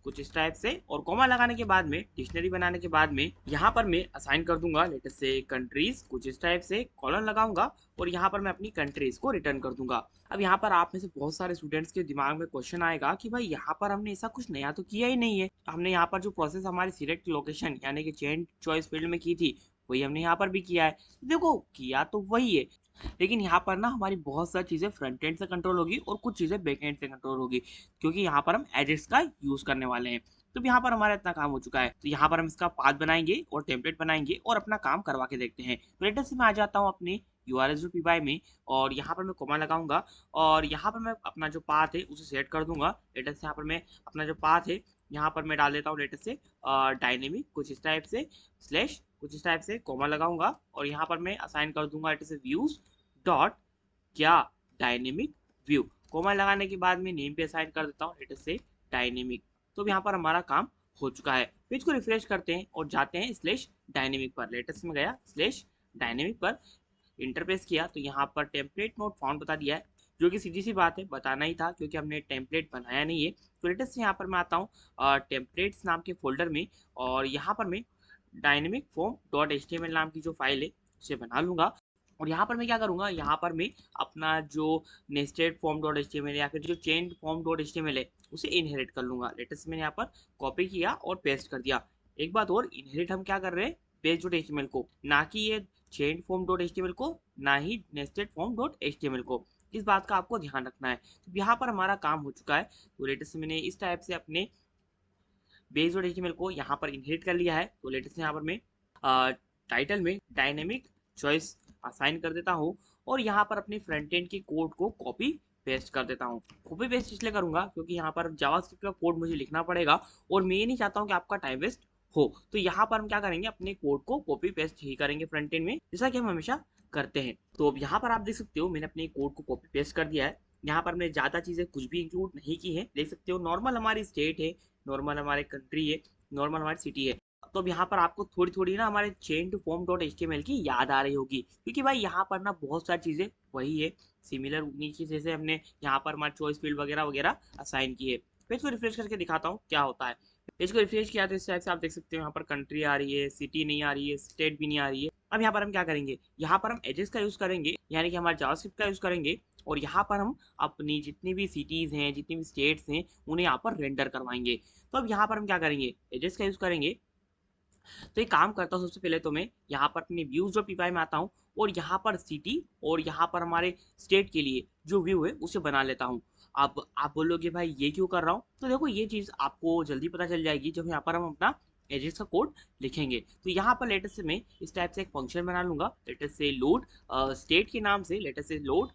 कुछ इस टाइप से और कॉमा लगाने के बाद में डिक्शनरी बनाने के बाद में यहाँ पर मैं असाइन कर दूंगा लेटेस्ट से कंट्रीज कुछ इस टाइप से कॉलन लगाऊंगा और यहाँ पर मैं अपनी कंट्रीज को रिटर्न कर दूंगा। अब यहाँ पर आप में से बहुत सारे स्टूडेंट्स के दिमाग में क्वेश्चन आएगा कि भाई यहाँ पर हमने ऐसा कुछ नया तो किया ही नहीं है। हमने यहाँ पर जो प्रोसेस हमारी सिलेक्ट लोकेशन यानी कि चेंज चॉइस फील्ड में की थी वही हमने यहाँ पर भी किया है। देखो किया तो वही है लेकिन यहाँ पर ना हमारी बहुत सारी चीज़ें फ्रंट एंड से कंट्रोल होगी और कुछ चीज़ें बैक एंड से कंट्रोल होगी क्योंकि यहाँ पर हम एजेक्स का यूज़ करने वाले हैं। तो यहाँ पर हमारा इतना काम हो चुका है। तो यहाँ पर हम इसका पाथ बनाएंगे और टेम्पलेट बनाएंगे और अपना काम करवा के देखते हैं। तो लेटेस्ट मैं आ जाता हूँ अपने urls.py में और यहाँ पर मैं कोमा लगाऊंगा और यहाँ पर मैं अपना जो पाथ है उसे सेट कर दूंगा। लेटेस्ट यहाँ पर मैं अपना जो पाथ है यहाँ पर मैं डाल देता हूँ लेटेस्ट से डायनेमिक कुछ इस टाइप से स्लैश कुछ इस टाइप से कोमा लगाऊंगा और यहाँ पर मैं असाइन कर दूंगा लेटेस्ट से व्यूज डॉट क्या डायनेमिक व्यू। कोमा लगाने के बाद में नेम पे असाइन कर देता हूँ लेटेस्ट से डायनेमिक। तो यहाँ पर हमारा काम हो चुका है। पेज को रिफ्रेश करते हैं और जाते हैं स्लैश डायनेमिक पर। लेटेस्ट में गया स्लैश डायनेमिक पर इंटरफेस किया तो यहाँ पर टेम्पलेट नोट फाउंड बता दिया है जो कि सीधी सी बात है बताना ही था क्योंकि हमने टेम्पलेट बनाया नहीं है। तो लेटेस्ट यहाँ पर मैं आता हूँ टेम्पलेट्स नाम के फोल्डर में और यहाँ पर मैं डायनेमिक फॉर्म डॉट एचटीएमएल नाम की जो फाइल है उसे बना लूंगा। और यहाँ पर मैं क्या करूँगा, यहाँ पर मैं अपना जो नेस्टेड फॉर्म डॉट एचटीएमएल या फिर जो चेन फॉर्म डॉट एचटीएमएल है उसे इनहेरिट कर लूंगा। लेटेस्ट मैंने यहाँ पर कॉपी किया और पेस्ट कर दिया। एक बात और, इनहेरिट हम क्या कर रहे हैं, बेस डॉट एचटीएमएल को, ना कि ये चेन फॉर्म डॉट एचटीएमएल को, ना ही नेस्टेड फॉर्म डॉट एचटीएमएल को। इस बात का आपको ध्यान रखना है। तो यहाँ पर हमारा काम हो चुका है। तो लेटेस्ट मैंने इस टाइप से अपने बेस डॉट एचटीएमएल को यहाँ पर इनहेरिट कर लिया है। तो लेटेस्ट यहाँ पर मैं टाइटल में डायनेमिक चॉइस असाइन कर देता हूँ और यहाँ पर अपने फ्रंट एंड के कोड को कॉपी पेस्ट कर देता हूँ। कॉपी पेस्ट इसलिए करूंगा क्योंकि यहाँ पर जावास्क्रिप्ट का कोड मुझे लिखना पड़ेगा और मैं ये नहीं चाहता हूँ कि आपका टाइम वेस्ट हो। तो यहाँ पर हम क्या करेंगे, अपने कोड को कॉपी पेस्ट ही करेंगे फ्रंट एंड में, जैसा कि हम हमेशा करते हैं। तो अब यहाँ पर आप देख सकते हो मैंने अपने कोड को कॉपी पेस्ट कर दिया है। यहाँ पर मैंने ज़्यादा चीज़ें कुछ भी इंक्लूड नहीं की है। देख सकते हो नॉर्मल हमारी स्टेट है, नॉर्मल हमारे कंट्री है, नॉर्मल हमारी सिटी है। तो अब यहाँ पर आपको थोड़ी थोड़ी ना हमारे change to form dot HTML की याद आ रही होगी, क्योंकि भाई यहाँ पर ना बहुत सारी चीज़ें वही है, सिमिलर नीचे जैसे हमने यहाँ पर हमारे चॉइस फील्ड वगैरह वगैरह असाइन किए। पेज को रिफ्रेश करके दिखाता हूँ क्या होता है। पेज को रिफ्रेश किया तो इस टाइप से आप देख सकते हो यहाँ पर कंट्री आ रही है, सिटी नहीं आ रही है, स्टेट भी नहीं आ रही है। अब यहाँ पर हम क्या करेंगे, यहाँ पर हम एजेस का यूज़ करेंगे, यानी कि हमारे जावास्क्रिप्ट का यूज़ करेंगे और यहाँ पर हम अपनी जितनी भी सिटीज़ हैं, जितनी भी स्टेट्स हैं, उन्हें यहाँ पर रेंडर करवाएंगे। तो अब यहाँ पर हम क्या करेंगे, एजेस का यूज़ करेंगे। तो एक काम करता हूँ, सबसे पहले तो मैं यहाँ पर अपने व्यूज डॉट पीवाई में आता हूँ और यहाँ पर सिटी और यहाँ पर हमारे स्टेट के लिए जो व्यू है उसे बना लेता हूँ। अब आप बोलोगे भाई ये क्यों कर रहा हूँ, तो देखो ये चीज़ आपको जल्दी पता चल जाएगी जब यहाँ पर हम अपना एजेस का कोड लिखेंगे। तो यहाँ पर लेटेस्ट से मैं इस टाइप से एक फंक्शन बना लूंगा, लेटेस्ट से लोड स्टेट के नाम से, लेटेस्ट से लोड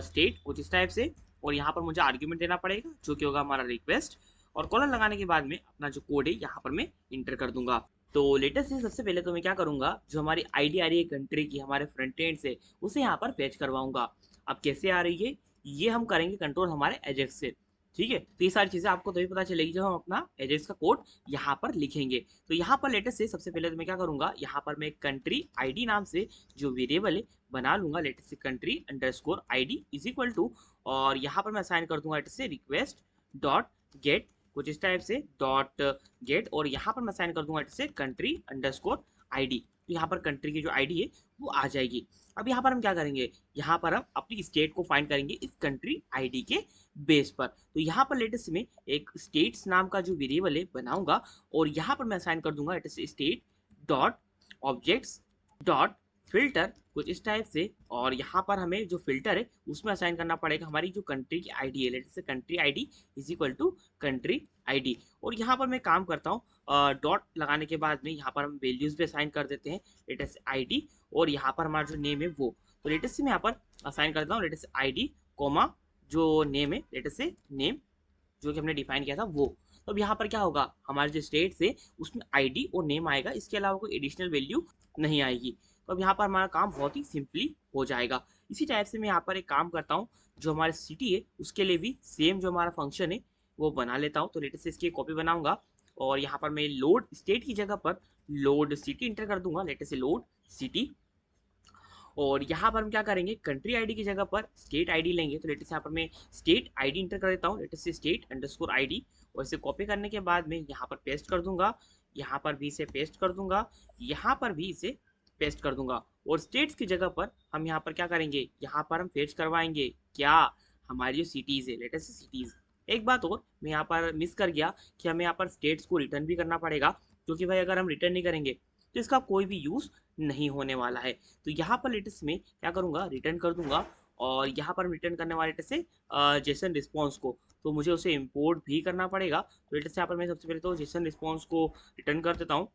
स्टेट कुछ इस टाइप से, और यहाँ पर मुझे आर्ग्यूमेंट देना पड़ेगा जो कि होगा हमारा रिक्वेस्ट, और कॉलन लगाने के बाद में अपना जो कोड है यहाँ पर मैं इंटर कर दूंगा। तो लेटेस्ट से सबसे पहले तो मैं क्या करूंगा, जो हमारी आईडी आ रही है कंट्री की हमारे फ्रंट एंड से, उसे यहाँ पर फेच करवाऊंगा। अब कैसे आ रही है ये हम करेंगे कंट्रोल हमारे एजेक्स से, ठीक है। तो ये सारी चीजें आपको तभी पता चलेगी जब हम अपना एजेक्स का कोड यहाँ पर लिखेंगे। तो यहाँ पर लेटेस्ट से सबसे पहले तो मैं क्या करूंगा, यहाँ पर मैं कंट्री आईडी नाम से जो वेरिएबल है बना लूंगा, let's say country underscore ID is equal to, और यहाँ पर मैं असाइन कर दूंगा लेटेस्ट से रिक्वेस्ट डॉट गेट कुछ इस टाइप से डॉट गेट, और यहाँ पर मैं साइन कर दूंगा जैसे कंट्री अंडरस्कोर आईडी। तो यहाँ पर कंट्री की जो आईडी है वो आ जाएगी। अब यहाँ पर हम क्या करेंगे, यहाँ पर हम अपनी स्टेट को फाइंड करेंगे इस कंट्री आईडी के बेस पर। तो यहाँ पर लेटेस्ट में एक स्टेट्स नाम का जो वेरिएबल है बनाऊंगा और यहाँ पर मैं असाइन कर दूंगा state dot objects dot filter कुछ इस टाइप से, और यहाँ पर हमें जो फिल्टर है उसमें असाइन करना पड़ेगा हमारी जो कंट्री की आईडी है, let's say country ID is equal to country ID. और यहाँ पर मैं काम करता हूँ डॉट लगाने के बाद में यहाँ पर हम वैल्यूज भी असाइन कर देते हैं, लेटेस्ट आईडी, और यहाँ पर हमारा जो नेम है वो, तो लेटेस्ट से मैं यहाँ पर असाइन करता हूँ लेटेस्ट आईडी कोमा जो नेम है लेटेस्ट से नेम जो कि हमने डिफाइन किया था वो। तो अब यहाँ पर क्या होगा, हमारे जो स्टेट से उसमें आईडी और नेम आएगा, इसके अलावा कोई एडिशनल वैल्यू नहीं आएगी। तो अब यहाँ पर हमारा काम बहुत ही सिंपली हो जाएगा। इसी टाइप से मैं यहाँ पर एक काम करता हूँ, जो हमारे सिटी है उसके लिए भी सेम जो हमारा फंक्शन है वो बना लेता हूँ। तो लेटेस्ट से इसकी कॉपी बनाऊंगा और यहाँ पर मैं लोड स्टेट की जगह पर लोड सिटी इंटर कर दूंगा, लेटेस्ट से लोड सिटी, और यहाँ पर हम क्या करेंगे, कंट्री आईडी की जगह पर स्टेट आईडी लेंगे। तो लेटेस्ट यहाँ पर मैं स्टेट आईडी इंटर कर देता हूँ, लेटेस्ट से स्टेट अंडरस्कोर आईडी, और इसे कॉपी करने के बाद में यहाँ पर पेस्ट कर दूंगा, यहाँ पर भी इसे पेस्ट कर दूंगा, यहाँ पर भी इसे पेस्ट कर दूंगा, और स्टेट्स की जगह पर हम यहाँ पर क्या करेंगे, यहाँ पर हम फेच करवाएंगे क्या, हमारी जो सिटीज़ है लेटेस्ट से सिटीज़। एक बात और मैं यहाँ पर मिस कर गया कि हमें यहाँ पर स्टेट्स को रिटर्न भी करना पड़ेगा, क्योंकि भाई अगर हम रिटर्न नहीं करेंगे तो इसका कोई भी यूज़ नहीं होने वाला है। तो यहाँ पर लेटेस्ट में क्या करूँगा, रिटर्न कर दूंगा, और यहाँ पर रिटर्न करने वाले लेटेस्ट से जेसन रिस्पॉन्स को, तो मुझे उसे इंपोर्ट भी करना पड़ेगा। तो लेटेस्ट यहाँ पर मैं सबसे पहले तो जेसन रिस्पॉन्स को रिटर्न कर देता हूँ,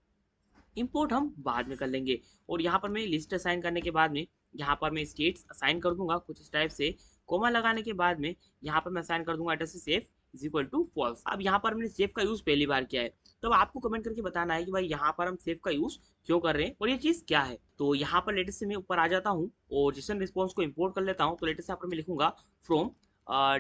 इंपोर्ट हम बाद में कर लेंगे। और यहाँ पर मैं लिस्ट असाइन करने के बाद में यहाँ पर मैं स्टेट्स असाइन कर दूंगा कुछ इस टाइप से, कोमा लगाने के बाद में यहाँ पर मैं असाइन कर दूंगा एड्रेस से safe is equal to false. अब यहाँ पर मैंने सेफ का यूज़ पहली बार किया है, तो आपको कमेंट करके बताना है कि भाई यहाँ पर हम सेफ का यूज़ क्यों कर रहे हैं और ये चीज़ क्या है। तो यहाँ पर लेटेस्ट से मैं ऊपर आ जाता हूँ और जेसन रिस्पॉन्स को इम्पोर्ट कर लेता हूँ। तो लेटेस्ट यहाँ पर मैं लिखूंगा फ्रॉम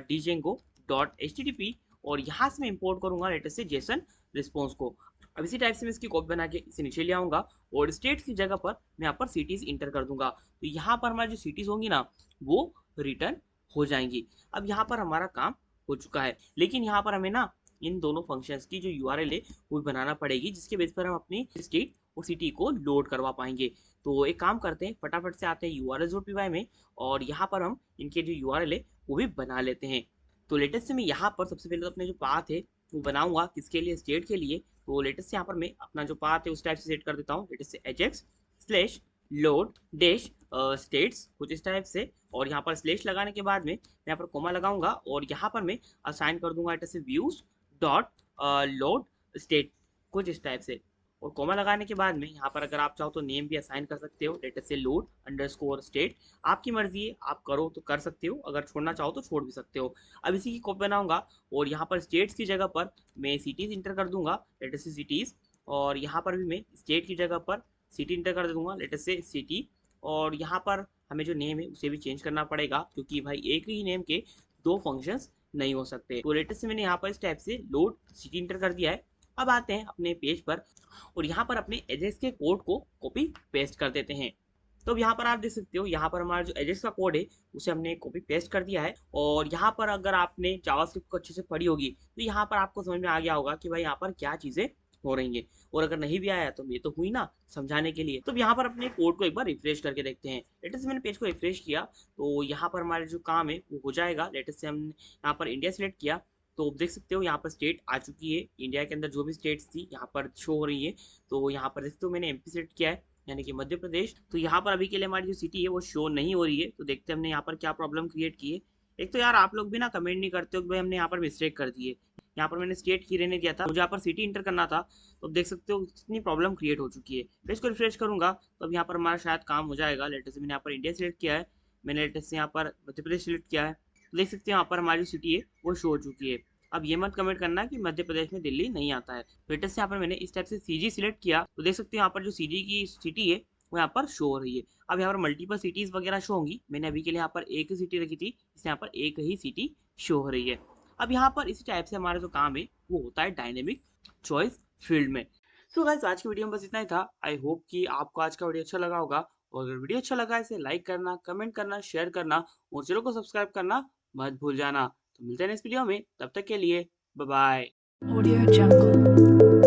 django.http, और यहाँ से मैं इम्पोर्ट करूंगा लेटेस्ट से जेसन रिस्पॉन्स को। अब इसी टाइप से मैं इसकी कॉपी बना के इसे नीचे ले आऊँगा और स्टेट्स की जगह पर मैं यहाँ पर सिटीज़ इंटर कर दूंगा। तो यहाँ पर हमारी जो सिटीज़ होंगी ना वो रिटर्न हो जाएंगी। अब यहाँ पर हमारा काम हो चुका है, लेकिन यहाँ पर हमें ना इन दोनों फंक्शंस की जो यूआरएल है वो बनाना पड़ेगी, जिसके बेस पर हम अपनी स्टेट और सिटी को लोड करवा पाएंगे। तो एक काम करते हैं, फटाफट से आते हैं urls.py में और यहाँ पर हम इनके जो यूआरएल है वो भी बना लेते हैं। तो लेटेस्ट से मैं यहाँ पर सबसे पहले तो अपने जो पाथ है वो बनाऊंगा, किसके लिए, स्टेट के लिए। तो लेटेस्ट से यहाँ पर मैं अपना जो पाथ है उस टाइप से सेट कर देता हूँ, लेटेस्ट से hx/load डैश स्टेट्स कुछ इस टाइप से, और यहाँ पर स्लेश लगाने के बाद में यहाँ पर कोमा लगाऊंगा और यहाँ पर मैं असाइन कर दूंगा लेटेस्ट से व्यूज डॉट लोड स्टेट कुछ इस टाइप से, और कोमा लगाने के बाद में यहाँ पर अगर आप चाहो तो नेम भी असाइन कर सकते हो, लेटेस्ट से लोड अंडरस्कोर स्टेट। आपकी मर्जी है, आप करो तो कर सकते हो, अगर छोड़ना चाहो तो छोड़ भी सकते हो। अब इसी की कॉपी बनाऊंगा और यहाँ पर स्टेट्स की जगह पर मैं सिटीज इंटर कर दूंगा, लेटेस्ट से सिटीज, और यहाँ पर भी मैं स्टेट की जगह पर सिटी इंटर कर दूंगा, लेटेस्ट से सिटी। और यहाँ पर हमें जो नेम है उसे भी चेंज करना पड़ेगा, क्योंकि भाई एक ही नेम के दो फंक्शंस नहीं हो सकते। तो लेटेस्ट से मैंने यहाँ पर इस टाइप से लोड सिटी इंटर कर दिया है। अब आते हैं अपने पेज पर और यहाँ पर अपने एजेक्स के कोड को कॉपी पेस्ट कर देते हैं। तो अब यहाँ पर आप देख सकते हो, यहाँ पर हमारा जो एजेक्स का कोड है उसे हमने कॉपी पेस्ट कर दिया है। और यहाँ पर अगर आपने जावास्क्रिप्ट को अच्छे से पढ़ी होगी तो यहाँ पर आपको समझ में आ गया होगा कि भाई यहाँ पर क्या चीज़ें हो रही हैं, और अगर नहीं भी आया तो ये तो हुई ना समझाने के लिए। तो अब यहाँ पर अपने कोड को एक बार रिफ्रेश करके देखते हैं। लेटेस्ट से मैंने पेज को रिफ्रेश किया तो यहाँ पर हमारे जो काम है वो हो जाएगा। लेटेस्ट से हमने यहाँ पर इंडिया सेलेक्ट किया तो देख सकते हो यहाँ पर स्टेट आ चुकी है, इंडिया के अंदर जो भी स्टेट्स थी यहाँ पर शो हो रही है। तो यहाँ पर देख सकते हो मैंने एमपी सेलेक्ट किया है, यानी कि मध्य प्रदेश। तो यहाँ पर अभी के लिए हमारी जो सिटी है वो शो नहीं हो रही है। तो देखते हैं हमने यहाँ पर क्या प्रॉब्लम क्रिएट की है। एक तो यार आप लोग भी ना कमेंट नहीं करते हो कि भाई हमने यहाँ पर मिस्टेक कर दी है। यहाँ पर मैंने स्टेट की रहने दिया था, मुझे यहाँ पर सिटी इंटर करना था। तो देख सकते हो कितनी प्रॉब्लम क्रिएट हो चुकी है। फिर इसको रिफ्रेश करूंगा तो अब यहाँ पर हमारा शायद काम हो जाएगा। लेटेस्ट से मैंने यहाँ पर इंडिया सेलेक्ट किया है, मैंने लेटेस्ट से यहाँ पर मध्य प्रदेश सेलेक्ट किया है। तो देख सकते हैं यहाँ पर हमारी सिटी है वो शो हो चुकी है। अब ये मत कमेंट करना कि मध्य प्रदेश में दिल्ली नहीं आता है। लेटेस्ट से यहाँ पर मैंने इस टाइप से सीजी सिलेक्ट किया तो देख सकते हैं यहाँ पर जो सीजी की सिटी है वो यहाँ पर शो हो रही है। अब यहाँ पर मल्टीपल सिटीज वगैरह शो होंगी, मैंने अभी के लिए यहाँ पर एक ही सिटी रखी थी, इससे यहाँ पर एक ही सिटी शो हो रही है। अब यहाँ पर इसी टाइप से हमारा जो काम है वो होता है डायनेमिक चॉइस फील्ड में। सो गाइस आज की वीडियो में बस इतना ही था। आई होप कि आपको आज का वीडियो अच्छा लगा होगा, और अगर वीडियो अच्छा लगा इसे लाइक करना, कमेंट करना, शेयर करना और चैनल को सब्सक्राइब करना मत भूल जाना। तो मिलते हैं नेक्स्ट वीडियो में, तब तक के लिए बाय बाय। Audio Jungle.